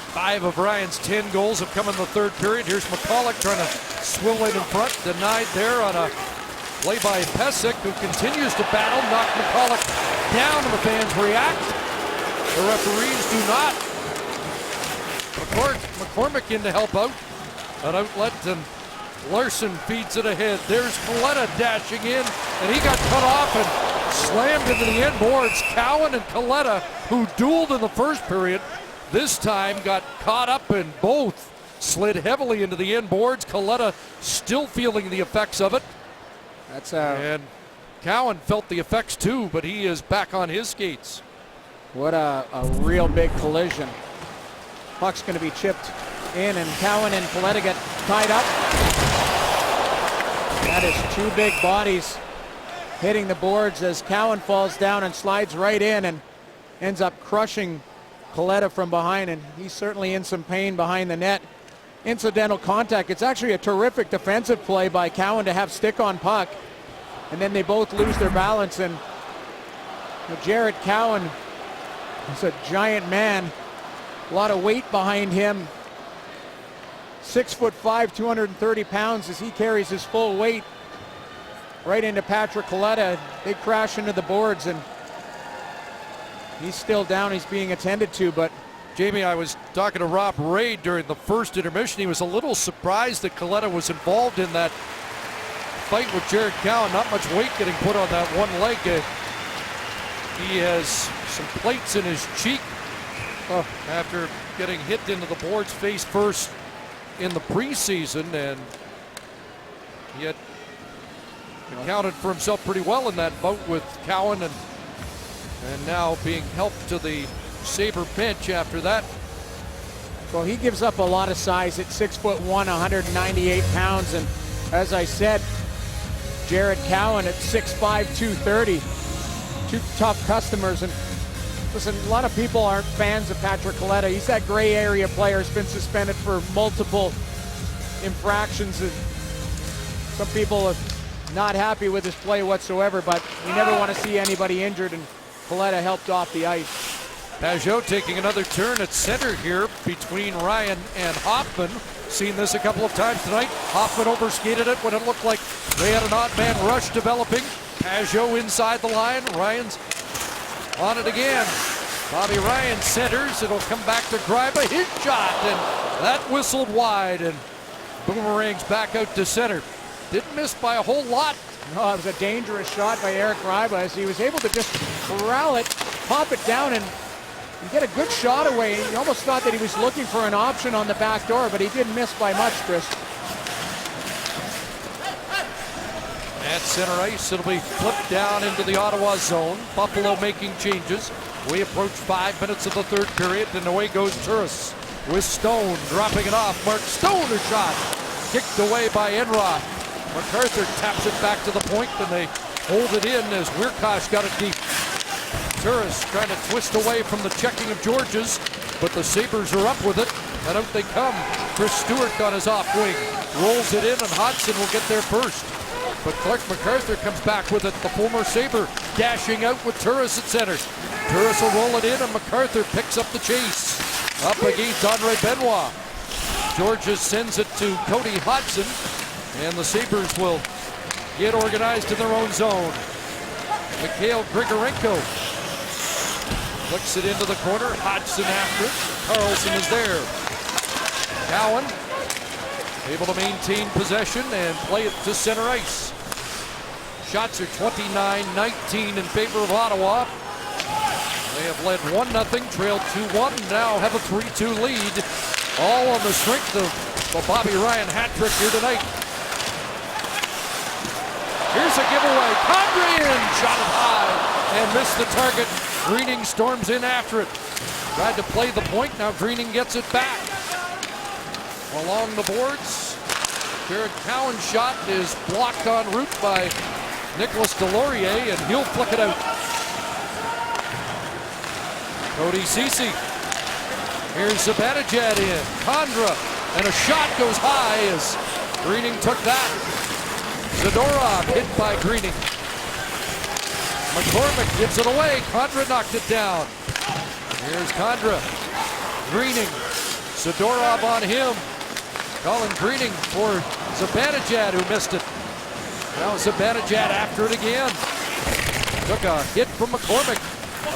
5 of Ryan's 10 goals have come in the third period. Here's McCulloch trying to swill it in front. Denied there on a play by Pesek, who continues to battle. Knocked McCulloch down, and the fans react. The referees do not. McCormick in to help out. An outlet, and Larson feeds it ahead. There's Kaleta dashing in, and he got cut off and slammed into the end boards. Cowan and Kaleta, who dueled in the first period, this time got caught up and both slid heavily into the end boards. Kaleta still feeling the effects of it. And Cowan felt the effects too, but he is back on his skates. What a real big collision. Puck's going to be chipped in, and Cowan and Kaleta get tied up. That is two big bodies hitting the boards as Cowan falls down and slides right in and ends up crushing Kaleta from behind, and he's certainly in some pain behind the net. Incidental contact. It's actually a terrific defensive play by Cowan to have stick on puck, and then they both lose their balance, and Jared Cowan is a giant man. A lot of weight behind him. 6'5", 230 pounds as he carries his full weight right into Patrick Kaleta. They crash into the boards, and he's still down. He's being attended to, but Jamie, I was talking to Rob Ray during the first intermission. He was a little surprised that Kaleta was involved in that fight with Jared Cowan. Not much weight getting put on that one leg. He has some plates in his cheek after getting hit into the boards face first in the preseason, and he had accounted for himself pretty well in that bout with Cowan, and now being helped to the Sabre bench after that. Well, he gives up a lot of size at 6'1", 198 pounds, and as I said, Jared Cowan at 6'5", 230. Two tough customers, and listen, a lot of people aren't fans of Patrick Kaleta. He's that gray area player. Has been suspended for multiple infractions, and some people are not happy with his play whatsoever, but we never want to see anybody injured, and Kaleta helped off the ice. Pajot taking another turn at center here between Ryan and Hoffman. Seen this a couple of times tonight. Hoffman overskated it when it looked like they had an odd man rush developing. Pajot inside the line. Ryan's on it again. Bobby Ryan centers. It'll come back to Gryba. His shot, and that whistled wide, and boomerangs back out to center. Didn't miss by a whole lot. No, it was a dangerous shot by Eric Gryba as he was able to just corral it, pop it down, and get a good shot away. You almost thought that he was looking for an option on the back door, but he didn't miss by much, Chris. At center ice, it'll be flipped down into the Ottawa zone. Buffalo making changes. We approach 5 minutes of the third period, and away goes Turris with Stone dropping it off. Mark Stone, a shot kicked away by Enroth. MacArthur taps it back to the point, and they hold it in as Wierkosh got it deep. Turris trying to twist away from the checking of Georges, but the Sabres are up with it, and out they come. Chris Stewart on his off wing, rolls it in, and Hodgson will get there first. But Clark MacArthur comes back with it, the former Sabre, dashing out with Turris at center. Turris will roll it in, and MacArthur picks up the chase. Up against Andre Benoit. Georges sends it to Cody Hodgson, and the Sabres will get organized in their own zone. Mikhail Grigorenko flicks it into the corner. Hodgson after it. Carlson is there. Cowan able to maintain possession and play it to center ice. Shots are 29-19 in favor of Ottawa. They have led 1-0, trailed 2-1, and now have a 3-2 lead. All on the strength of the Bobby Ryan hat trick here tonight. Here's a giveaway. Condren shot it high and missed the target. Greening storms in after it. Tried to play the point. Now Greening gets it back. Along the boards, Jared Cowan's shot is blocked en route by Nicolas Deslauriers, and he'll flick it out. Cody Ceci. Here's Zibanejad in. Condra, and a shot goes high as Greening took that. Zadorov hit by Greening. McCormick gives it away. Condra knocked it down. Here's Condra. Greening. Zadorov on him. Colin Greening for Zibanejad, who missed it. Now Zibanejad after it again. Took a hit from McCormick.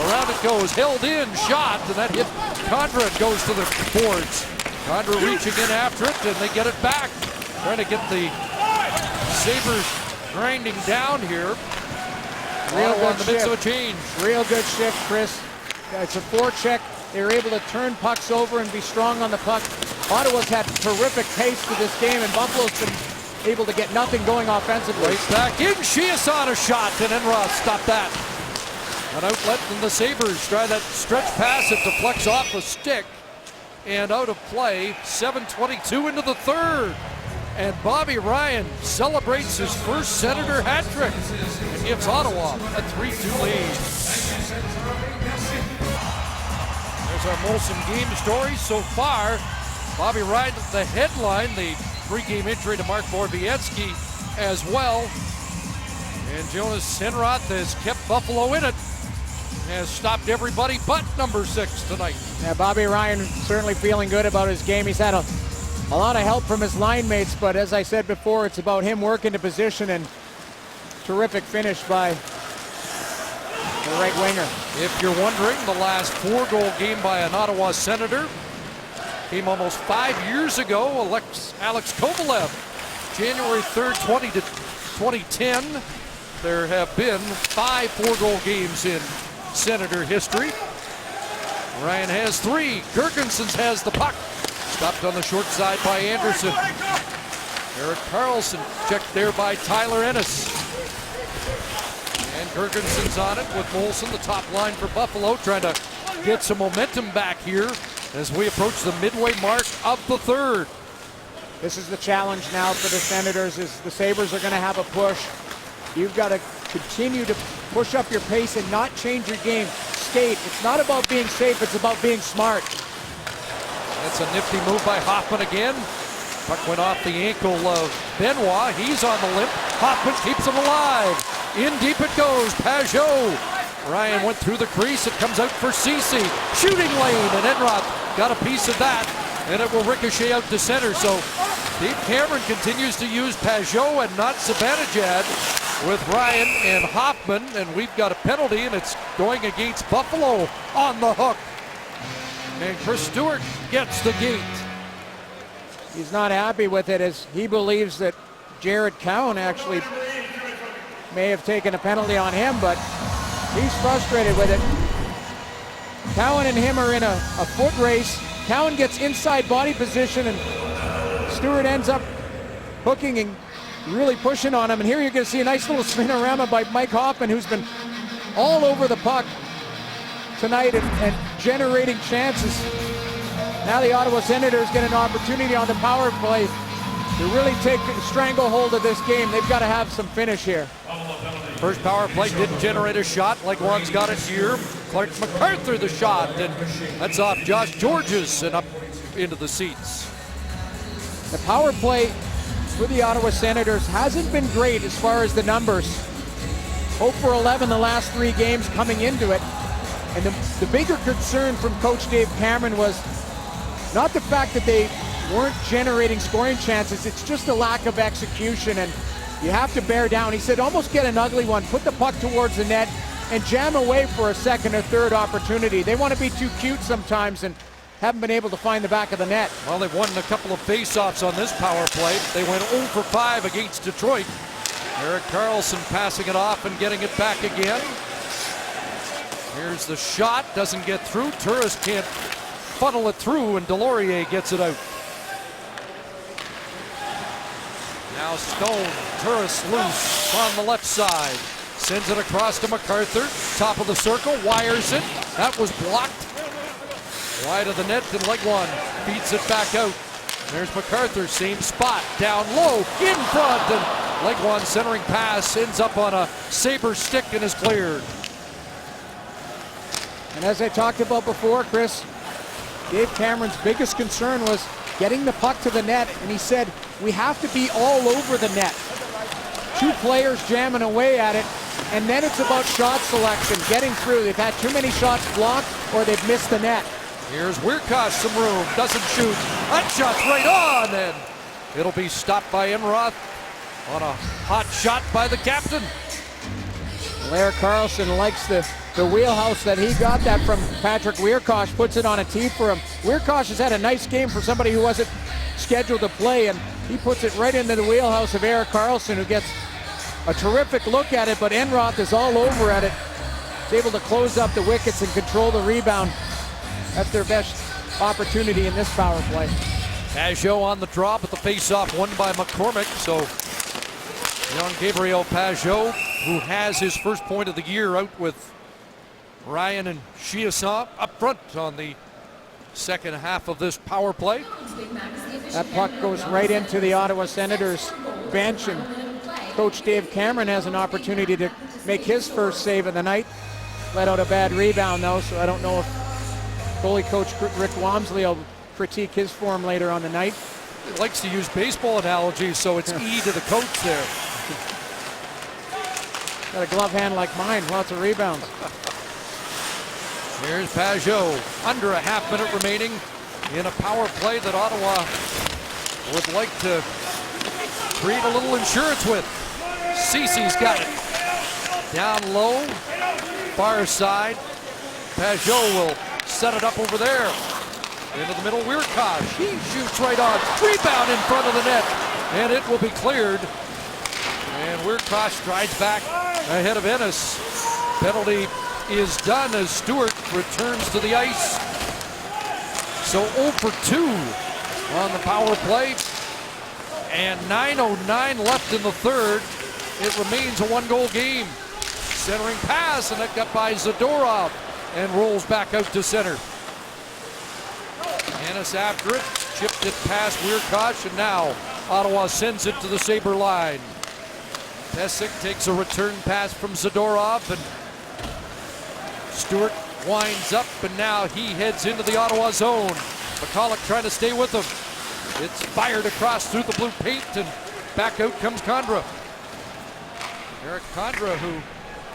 Around it goes, held in, shot, and that hit Condra and goes to the boards. Condra reaching in after it, and they get it back. Trying to get the Sabres grinding down here. Real good in the midst of a change. Real good shift, Chris. It's a forecheck. They were able to turn pucks over and be strong on the puck. Ottawa's had terrific pace to this game, and Buffalo's been able to get nothing going offensively. Right back in, Chiasson a shot, and Enroth stopped that. An outlet from the Sabres. Try that stretch pass, it deflects off a stick and out of play. 7:22 into the third. And Bobby Ryan celebrates his first Senator hat trick and gives Ottawa a 3-2 lead. There's our Molson game story so far. Bobby Ryan, the headline, the three-game injury to Mark Borowiecki as well. And Jonas Enroth has kept Buffalo in it. Has stopped everybody but number 6 tonight. Yeah, Bobby Ryan certainly feeling good about his game. He's had a lot of help from his line mates, but as I said before, it's about him working to position, and terrific finish by the right winger. If you're wondering, the last 4-goal game by an Ottawa Senator came almost 5 years ago. Alex Kovalev, January 3rd, 2010. There have been 5 4-goal games in Senator history. Ryan has 3. Girgensons has the puck. Stopped on the short side by Anderson. Erik Karlsson checked there by Tyler Ennis. And Girgensons on it with Molson, the top line for Buffalo, trying to get some momentum back here as we approach the midway mark of the third. This is the challenge now for the Senators, is the Sabres are going to have a push. You've got to continue to push up your pace and not change your game. Skate. It's not about being safe, it's about being smart. That's a nifty move by Hoffman again. Puck went off the ankle of Benoit. He's on the limp. Hoffman keeps him alive. In deep it goes. Pajot. Ryan went through the crease. It comes out for Ceci. Shooting lane, and Enroth got a piece of that, and it will ricochet out to center. So Dave Cameron continues to use Pajot and not Zibanejad with Ryan and Hoffman, and we've got a penalty, and it's going against Buffalo on the hook. And Chris Stewart gets the gate. He's not happy with it, as he believes that Jared Cowan actually may have taken a penalty on him, but he's frustrated with it. Cowan and him are in a foot race. Cowan gets inside body position, and Stewart ends up hooking and really pushing on him. And here you're going to see a nice little spinorama by Mike Hoffman, who's been all over the puck tonight and generating chances. Now the Ottawa Senators get an opportunity on the power play to really take stranglehold of this game. They've got to have some finish here. First power play didn't generate a shot. Leguan's got it here. Clark MacArthur the shot, and that's off Josh Georges and up into the seats. The power play for the Ottawa Senators hasn't been great as far as the numbers. 0 for 11 the last 3 games coming into it. And the bigger concern from Coach Dave Cameron was not the fact that they weren't generating scoring chances, it's just a lack of execution, and you have to bear down. He said almost get an ugly one, put the puck towards the net, and jam away for a second or third opportunity. They want to be too cute sometimes and haven't been able to find the back of the net. Well, they've won a couple of face-offs on this power play. They went 0 for 5 against Detroit. Erik Karlsson passing it off and getting it back again. Here's the shot, doesn't get through. Turris can't funnel it through, and Delorier gets it out. Now Stone, Turris loose on the left side. Sends it across to MacArthur, top of the circle, wires it. That was blocked. Wide of the net, and Leguan beats it back out. There's MacArthur, same spot, down low, in front, and Leguan's centering pass ends up on a Sabre stick and is cleared. And as I talked about before, Chris, Dave Cameron's biggest concern was getting the puck to the net, and he said, we have to be all over the net. 2 players jamming away at it, and then it's about shot selection, getting through. They've had too many shots blocked, or they've missed the net. Here's Weirkosh, some room, doesn't shoot. That shot's right on, and it'll be stopped by Enroth on a hot shot by the captain. Erik Karlsson likes the the wheelhouse that he got that from Patrick Wierkosh, puts it on a tee for him. Wierkosh has had a nice game for somebody who wasn't scheduled to play, and he puts it right into the wheelhouse of Erik Karlsson, who gets a terrific look at it, but Enroth is all over at it. He's able to close up the wickets and control the rebound. That's their best opportunity in this power play. Pajot on the drop at the face-off, won by McCormick. So young Gabriel Pajot, who has his first point of the year out with Ryan and Chiasson up front on the second half of this power play. That puck goes right into the Ottawa Senators bench, and Coach Dave Cameron has an opportunity to make his first save of the night. Let out a bad rebound though, so I don't know if goalie coach Rick Wamsley will critique his form later on the night. He likes to use baseball analogies, so it's E to the coach there. Got a glove hand like mine, lots of rebounds. Here's Pajot, under a half minute remaining in a power play that Ottawa would like to create a little insurance with. Cece's got it. Down low, far side. Pajot will set it up over there. Into the middle, Wierkosh. He shoots right on. Rebound in front of the net. And it will be cleared. And Wierkosh strides back ahead of Ennis. Penalty is done as Stewart returns to the ice. So 0 for 2 on the power play. And 9:09 left in the third. It remains a one-goal game. Centering pass, and it got by Zadorov and rolls back out to center. Ennis after it, chipped it past Wierkosh, and now Ottawa sends it to the Sabre line. Pesic takes a return pass from Zadorov, and Stewart winds up, and now he heads into the Ottawa zone. McCulloch trying to stay with him. It's fired across through the blue paint, and back out comes Condra. Eric Condra, who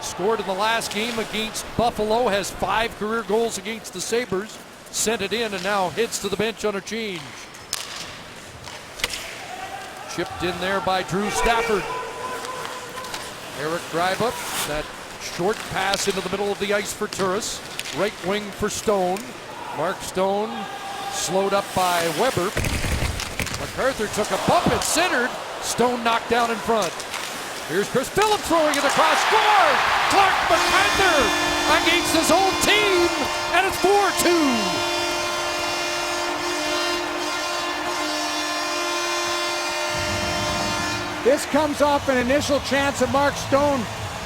scored in the last game against Buffalo, has 5 career goals against the Sabres. Sent it in and now heads to the bench on a change. Chipped in there by Drew Stafford. Eric Gryba, that short pass into the middle of the ice for Turris. Right wing for Stone. Mark Stone slowed up by Weber. MacArthur took a bump and centered. Stone knocked down in front. Here's Chris Phillips throwing it across. Score! Clark MacArthur against his old team, and it's 4-2. This comes off an initial chance of Mark Stone,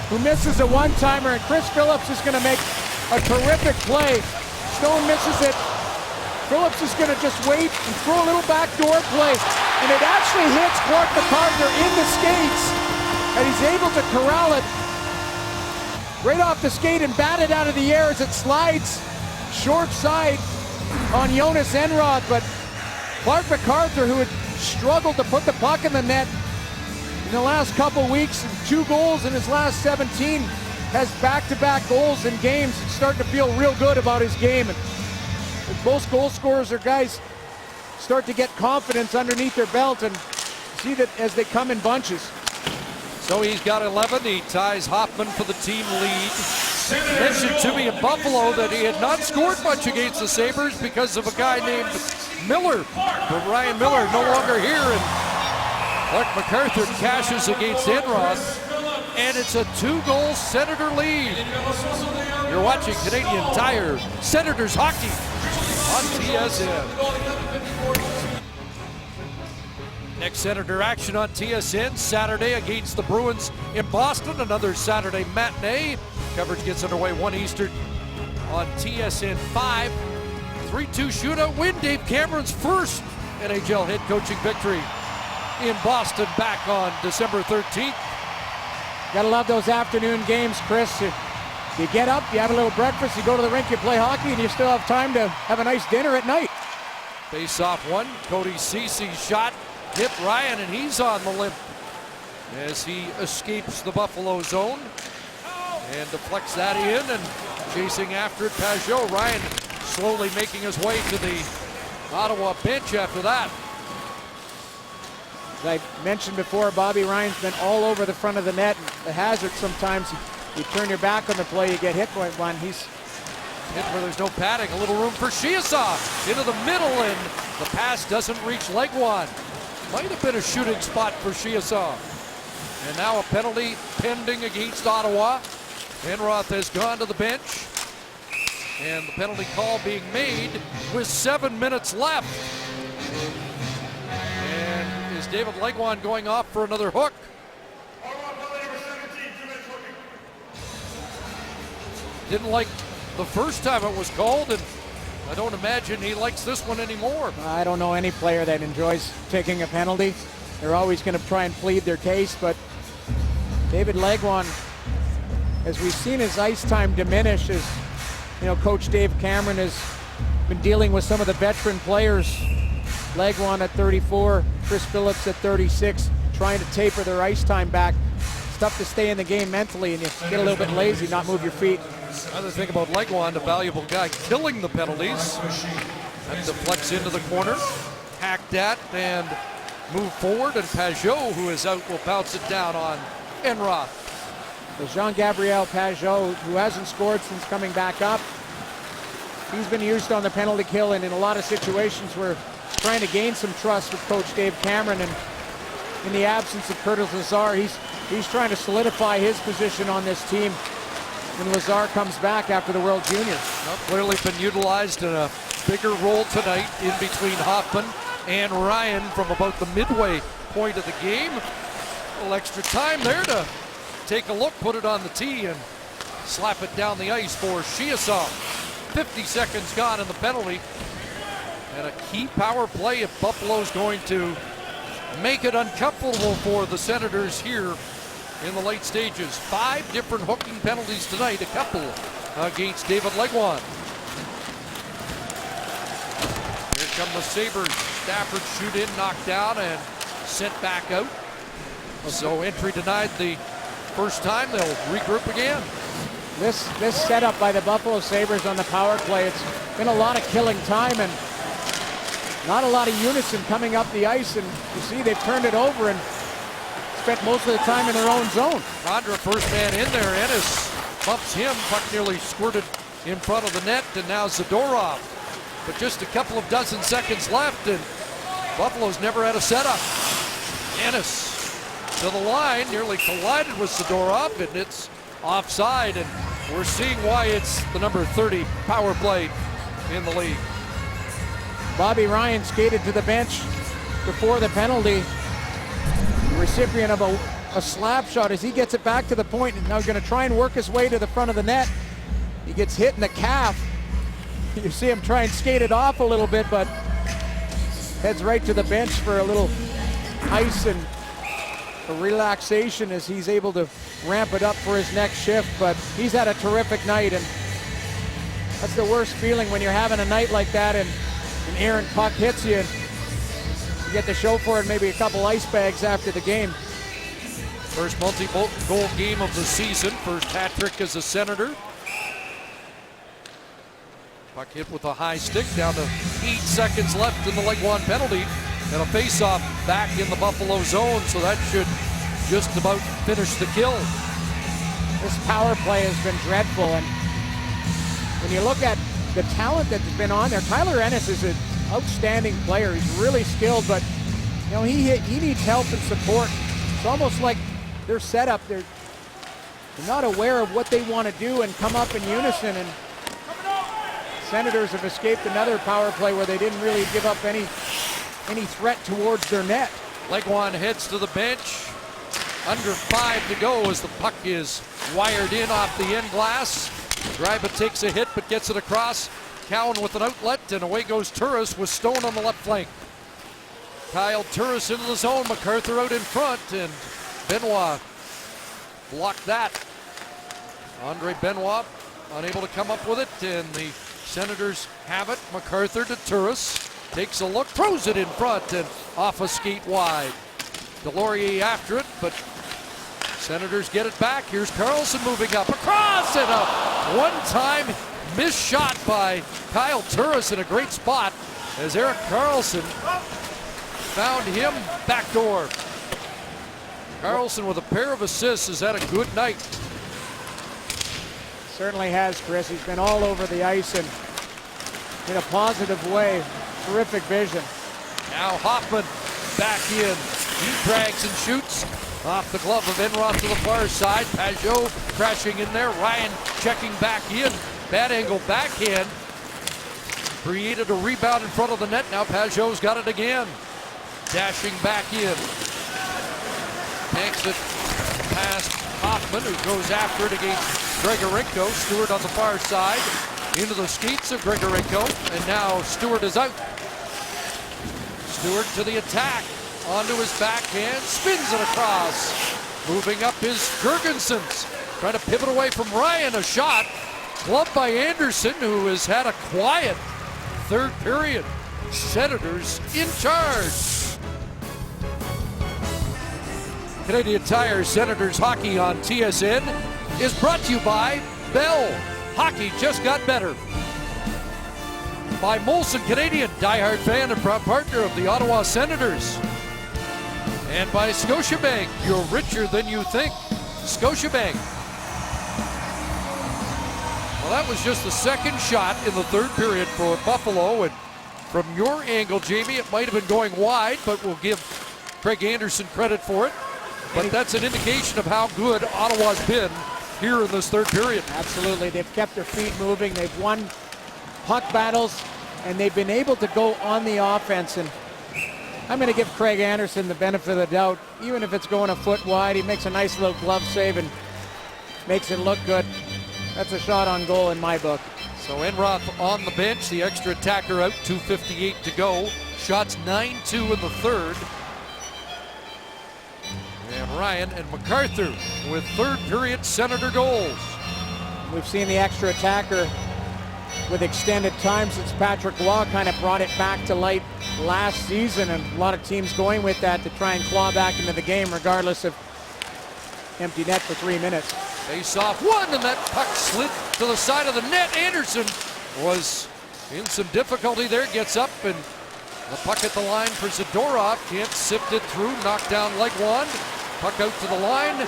who misses a one-timer, and Chris Phillips is going to make a terrific play. Stone misses it. Phillips is going to just wait and throw a little backdoor play, and it actually hits Clark MacArthur in the skates, and he's able to corral it right off the skate and bat it out of the air as it slides short side on Jonas Enroth. But Clark MacArthur, who had struggled to put the puck in the net in the last couple weeks, and 2 goals in his last 17, has back-to-back goals in games. It's starting to feel real good about his game. And most goal scorers are guys start to get confidence underneath their belt and see that as they come in bunches. So he's got 11. He ties Hoffman for the team lead. Mentioned to me in Buffalo that he had not scored much against the Sabres because of a guy named Miller. But Ryan Miller no longer here, and Clark MacArthur cashes against Enroth, and it's a 2-goal Senator lead. You're watching Canadian Tire Senators hockey on TSN. Next Senator action on TSN Saturday against the Bruins in Boston. Another Saturday matinee. Coverage gets underway 1 Eastern on TSN 5. 3-2 shootout win. Dave Cameron's first NHL head coaching victory in Boston back on December 13th. Gotta love those afternoon games, Chris. You get up, you have a little breakfast, you go to the rink, you play hockey, and you still have time to have a nice dinner at night. Face-off one. Cody Cece's shot hit Ryan, and he's on the limp as he escapes the Buffalo zone and deflects that in, and chasing after it, Pajot. Ryan slowly making his way to the Ottawa bench after that. As I mentioned before, Bobby Ryan's been all over the front of the net. The hazard sometimes, he You turn your back on the play, you get hit by one. He's hit where there's no padding. A little room for Chiasson into the middle, and the pass doesn't reach Legwand. Might have been a shooting spot for Chiasson. And now a penalty pending against Ottawa. Enroth has gone to the bench. And the penalty call being made with 7 minutes left. And is David Legwand going off for another hook? Didn't like the first time it was called, and I don't imagine he likes this one anymore. I don't know any player that enjoys taking a penalty. They're always going to try and plead their case, but David Legwand, as we've seen his ice time diminish, as you know, Coach Dave Cameron has been dealing with some of the veteran players. Legwand at 34, Chris Phillips at 36, trying to taper their ice time back. It's tough to stay in the game mentally, and you get a little bit lazy, not move your feet. Another thing about Legwand, a valuable guy killing the penalties. That deflects into the corner, hacked at and move forward, and Pajot, who is out, will bounce it down on Enroth. So Jean-Gabriel Pajot, who hasn't scored since coming back up, he's been used on the penalty kill, and in a lot of situations we're trying to gain some trust with Coach Dave Cameron, and in the absence of Curtis Lazar, he's trying to solidify his position on this team when Lazar comes back after the World Juniors. Well, clearly been utilized in a bigger role tonight in between Hoffman and Ryan from about the midway point of the game. A little extra time there to take a look, put it on the tee, and slap it down the ice for Chiasson. 50 seconds gone in the penalty. And a key power play if Buffalo's going to make it uncomfortable for the Senators here in the late stages. 5 different hooking penalties tonight, a couple against David Legwand. Here come the Sabres. Stafford shoot in, knocked down, and sent back out. So entry denied the first time. They'll regroup again. This setup by the Buffalo Sabres on the power play, it's been a lot of killing time and not a lot of unison coming up the ice, and you see they've turned it over and spent most of the time in their own zone. Condra first man in there. Ennis bumps him. Puck nearly squirted in front of the net, and now Zadorov. But just a couple of dozen seconds left, and Buffalo's never had a setup. Ennis to the line, nearly collided with Zadorov, and it's offside, and we're seeing why it's the number 30 power play in the league. Bobby Ryan skated to the bench before the penalty. The recipient of a slap shot as he gets it back to the point, and now going to try and work his way to the front of the net. He gets hit in the calf. You see him try and skate it off a little bit, but heads right to the bench for a little ice and a relaxation as he's able to ramp it up for his next shift. But he's had a terrific night, and that's the worst feeling when you're having a night like that and an errant puck hits you and you get to show for it, maybe a couple ice bags after the game. First multi-goal game of the season. First hat trick as a Senator. Puck hit with a high stick, down to 8 seconds left in the Legwand penalty. And a face-off back in the Buffalo zone, so that should just about finish the kill. This power play has been dreadful, and when you look at the talent that's been on there, Tyler Ennis is an outstanding player. He's really skilled, but you know he needs help and support. It's almost like their setup, they're not aware of what they want to do and come up in unison. And Senators have escaped another power play where they didn't really give up any threat towards their net. Legwand heads to the bench. Under 5 to go as the puck is wired in off the end glass. Gryba takes a hit but gets it across. Cowan with an outlet, and away goes Turris with Stone on the left flank. Kyle Turris into the zone. MacArthur out in front, and Benoit blocked that. Andre Benoit unable to come up with it, and the Senators have it. MacArthur to Turris. Takes a look, throws it in front, and off a skate wide. Delorier after it, but Senators get it back. Here's Carlson moving up across, and a one-time missed shot by Kyle Turris in a great spot as Erik Karlsson found him backdoor. Karlsson with a pair of assists has had a good night. Certainly has, Chris. He's been all over the ice and in a positive way. Terrific vision. Now Hoffman back in. He drags and shoots off the glove of Enroth to the far side. Pajot crashing in there. Ryan checking back in. Bad angle backhand. Created a rebound in front of the net. Now Pajot's got it again. Dashing back in. Takes it past Hoffman, who goes after it against Grigorenko. Stewart on the far side. Into the skates of Grigorenko. And now Stewart is out. Stewart to the attack. Onto his backhand. Spins it across. Moving up is Girgensons. Trying to pivot away from Ryan. A shot. Gloved by Anderson, who has had a quiet third period. Senators in charge. Canadian Tire Senators Hockey on TSN is brought to you by Bell. Hockey just got better. By Molson Canadian, diehard fan and proud partner of the Ottawa Senators. And by Scotiabank, you're richer than you think. Scotiabank. Well, that was just the second shot in the third period for Buffalo. And from your angle, Jamie, it might have been going wide, but we'll give Craig Anderson credit for it. But that's an indication of how good Ottawa's been here in this third period. Absolutely. They've kept their feet moving. They've won puck battles, and they've been able to go on the offense. And I'm going to give Craig Anderson the benefit of the doubt. Even if it's going a foot wide, he makes a nice little glove save and makes it look good. That's a shot on goal in my book. So Enroth on the bench, the extra attacker out, 2:58 to go. Shots 9-2 in the third. And Ryan and MacArthur with third period Senator goals. We've seen the extra attacker with extended time since Patrick Waugh kind of brought it back to light last season, and a lot of teams going with that to try and claw back into the game regardless of empty net for 3 minutes. Face off one, and that puck slid to the side of the net. Anderson was in some difficulty there, gets up, and the puck at the line for Zadorov. Can't sift it through, knocked down like one. Puck out to the line.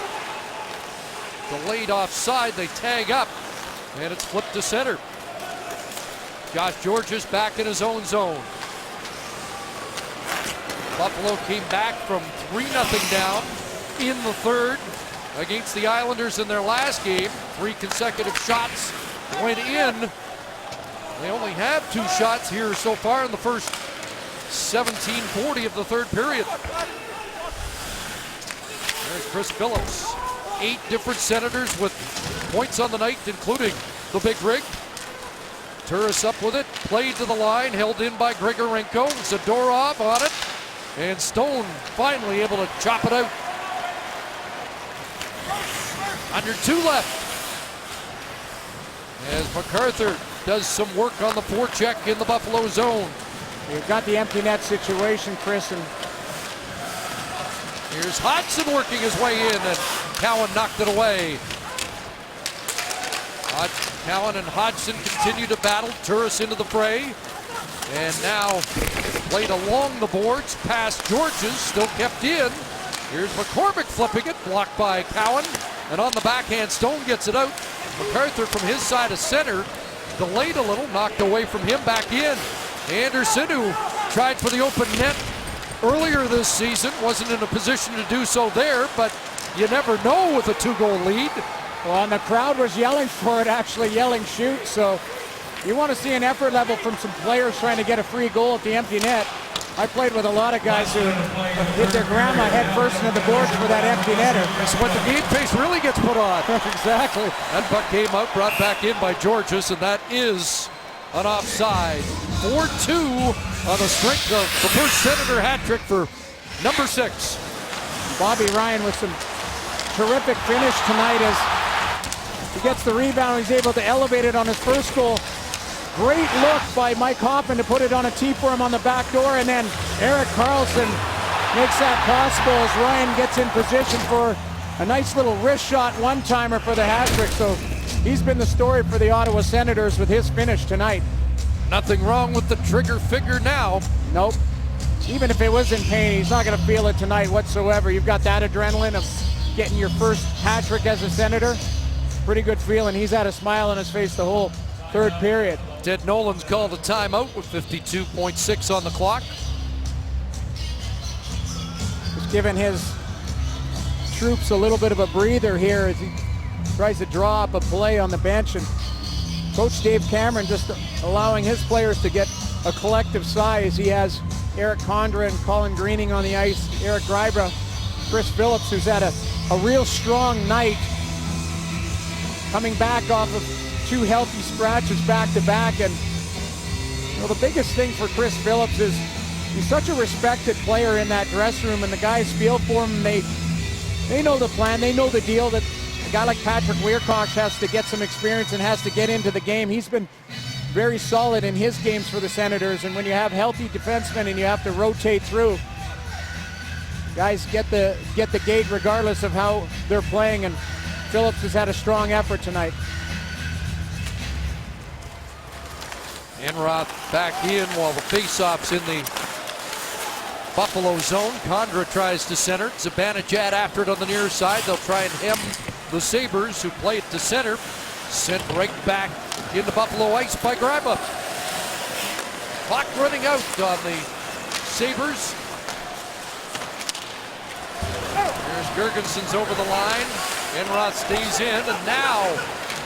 Delayed offside, they tag up, and it's flipped to center. Josh Georges back in his own zone. Buffalo came back from 3-0 down in the third against the Islanders in their last game. 3 consecutive shots went in. They only have 2 shots here so far in the first 17:40 of the third period. There's Chris Phillips. 8 different Senators with points on the night, including the big rig. Turris up with it, played to the line, held in by Grigorenko. Zadorov on it, and Stone finally able to chop it out. Under 2 left. As MacArthur does some work on the forecheck in the Buffalo zone. You've got the empty net situation, Chris, and here's Hodgson working his way in, and Cowan knocked it away. Cowan and Hodgson continue to battle. Turris into the fray. And now played along the boards past Georges, still kept in. Here's McCormick flipping it, blocked by Cowan. And on the backhand, Stone gets it out. MacArthur from his side of center, delayed a little, knocked away from him, back in. Anderson, who tried for the open net earlier this season, wasn't in a position to do so there, but you never know with a 2-goal lead. well, and the crowd was yelling for it, actually yelling shoot, so you want to see an effort level from some players trying to get a free goal at the empty net. I played with a lot of guys who hit their grandma head first into the boards for that empty netter. That's when the game face really gets put on. Exactly. That puck came out, brought back in by Georges, and that is an offside. 4-2 on the strength of the first Senator hat trick for number 6. Bobby Ryan with some terrific finish tonight as he gets the rebound. He's able to elevate it on his first goal. Great look by Mike Hoffman to put it on a tee for him on the back door, and then Erik Karlsson makes that possible as Ryan gets in position for a nice little wrist shot one-timer for the hat trick. So he's been the story for the Ottawa Senators with his finish tonight. Nothing wrong with the trigger finger now. Nope. Even if it was in pain, he's not going to feel it tonight whatsoever. You've got that adrenaline of getting your first hat trick as a Senator. pretty good feeling. He's had a smile on his face the whole third period. Ted Nolan's called a timeout with 52.6 on the clock. Just giving his troops a little bit of a breather here as he tries to draw up a play on the bench, and Coach Dave Cameron just allowing his players to get a collective sigh as he has Eric Condra and Colin Greening on the ice, Eric Grybra, Chris Phillips, who's had a real strong night, coming back off of 2 healthy scratches back to back. And the biggest thing for Chris Phillips is he's such a respected player in that dressing room, and the guys feel for him. They know the plan, they know the deal, that a guy like Patrick Weirkosh has to get some experience and has to get into the game. He's been very solid in his games for the Senators, and when you have healthy defensemen and you have to rotate through, guys get the gate regardless of how they're playing, and Phillips has had a strong effort tonight. Enroth back in while the faceoff's in the Buffalo zone. Condra tries to center. Zibanejad after it on the near side. They'll try and hem the Sabres, who play it to center. Sent right back into Buffalo ice by Gryba. Clock running out on the Sabres. There's Girgensons over the line. Enroth stays in and now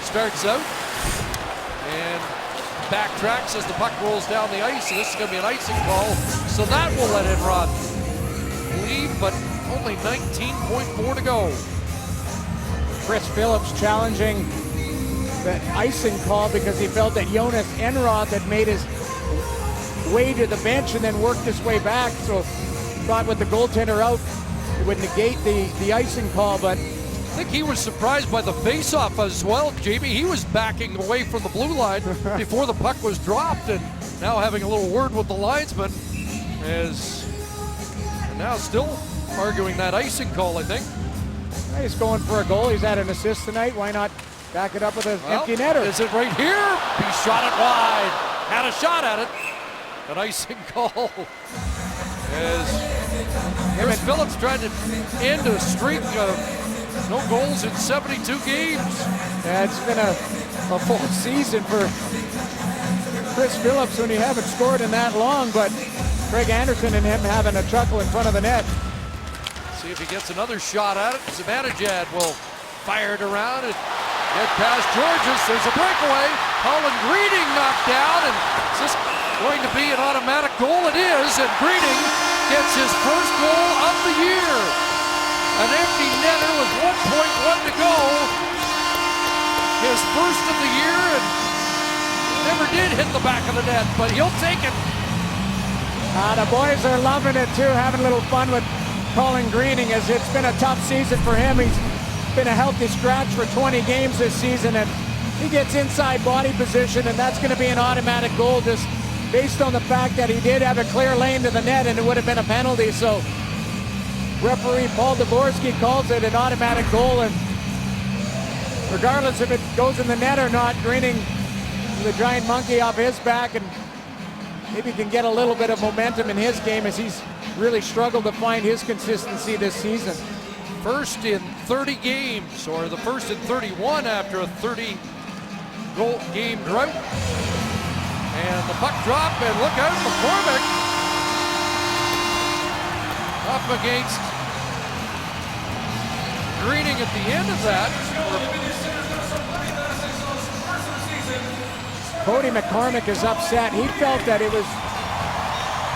starts out and backtracks as the puck rolls down the ice. And this is going to be an icing call, so that will let Enroth leave, but only 19.4 to go. Chris Phillips challenging the icing call because he felt that Jonas Enroth had made his way to the bench and then worked his way back. So thought with the goaltender out, it would negate the icing call, but I think he was surprised by the face-off as well, Jamie. He was backing away from the blue line before the puck was dropped, and now having a little word with the linesman is now still arguing that icing call, I think. He's going for a goal. He's had an assist tonight. Why not back it up with an empty netter? Is it right here? He shot it wide. Had a shot at it. An icing call. As Chris Phillips tried to end a streak of no goals in 72 games. Yeah, it's been a full season for Chris Phillips when you haven't scored in that long, but Craig Anderson and him having a chuckle in front of the net. See if he gets another shot at it. Zibanejad will fire it around and get past Georges. There's a breakaway. Colin Greening knocked down, and is this going to be an automatic goal? It is, and Greening gets his first goal of the year. An empty netter with 1.1 to go. His first of the year, and never did hit the back of the net, but he'll take it. The boys are loving it too, having a little fun with Colin Greening, as it's been a tough season for him. He's been a healthy scratch for 20 games this season, and he gets inside body position, and that's going to be an automatic goal just based on the fact that he did have a clear lane to the net, and it would have been a penalty. So referee Paul Dvorsky calls it an automatic goal, and regardless if it goes in the net or not, Greening, the giant monkey off his back, and maybe can get a little bit of momentum in his game as he's really struggled to find his consistency this season. First in 30 games, or the first in 31 after a 30-goal game drought. And the puck drop, and look out, McCormick up against Greening at the end of that. Cody McCormick is upset. He felt that it was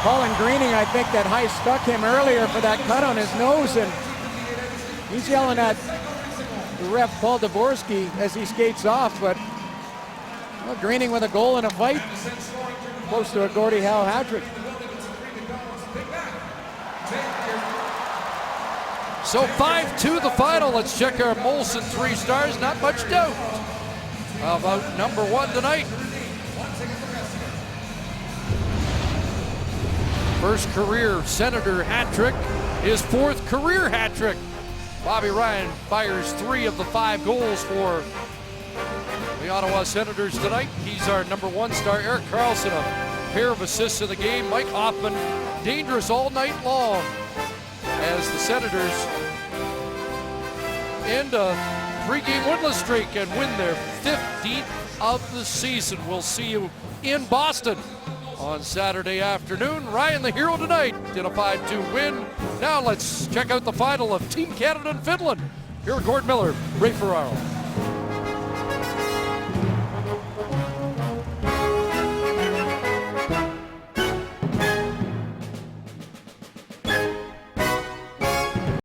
Colin Greening, I think, that high stuck him earlier for that cut on his nose, and he's yelling at the ref Paul Dvorsky as he skates off. But well, Greening with a goal in a fight, close to a Gordie Howe hat-trick. So 5-2 the final. Let's check our Molson 3 stars. Not much doubt about number one tonight. First career Senator hat trick, his fourth career hat trick. Bobby Ryan fires 3 of the 5 goals for the Ottawa Senators tonight. He's our number one star. Erik Karlsson, a pair of assists in the game. Mike Hoffman, dangerous all night long as the Senators end a three-game winless streak and win their 15th of the season. We'll see you in Boston on Saturday afternoon. Ryan, the hero tonight, did a 5-2 win. Now let's check out the final of Team Canada and Finland. Here with Gord Miller, Ray Ferraro.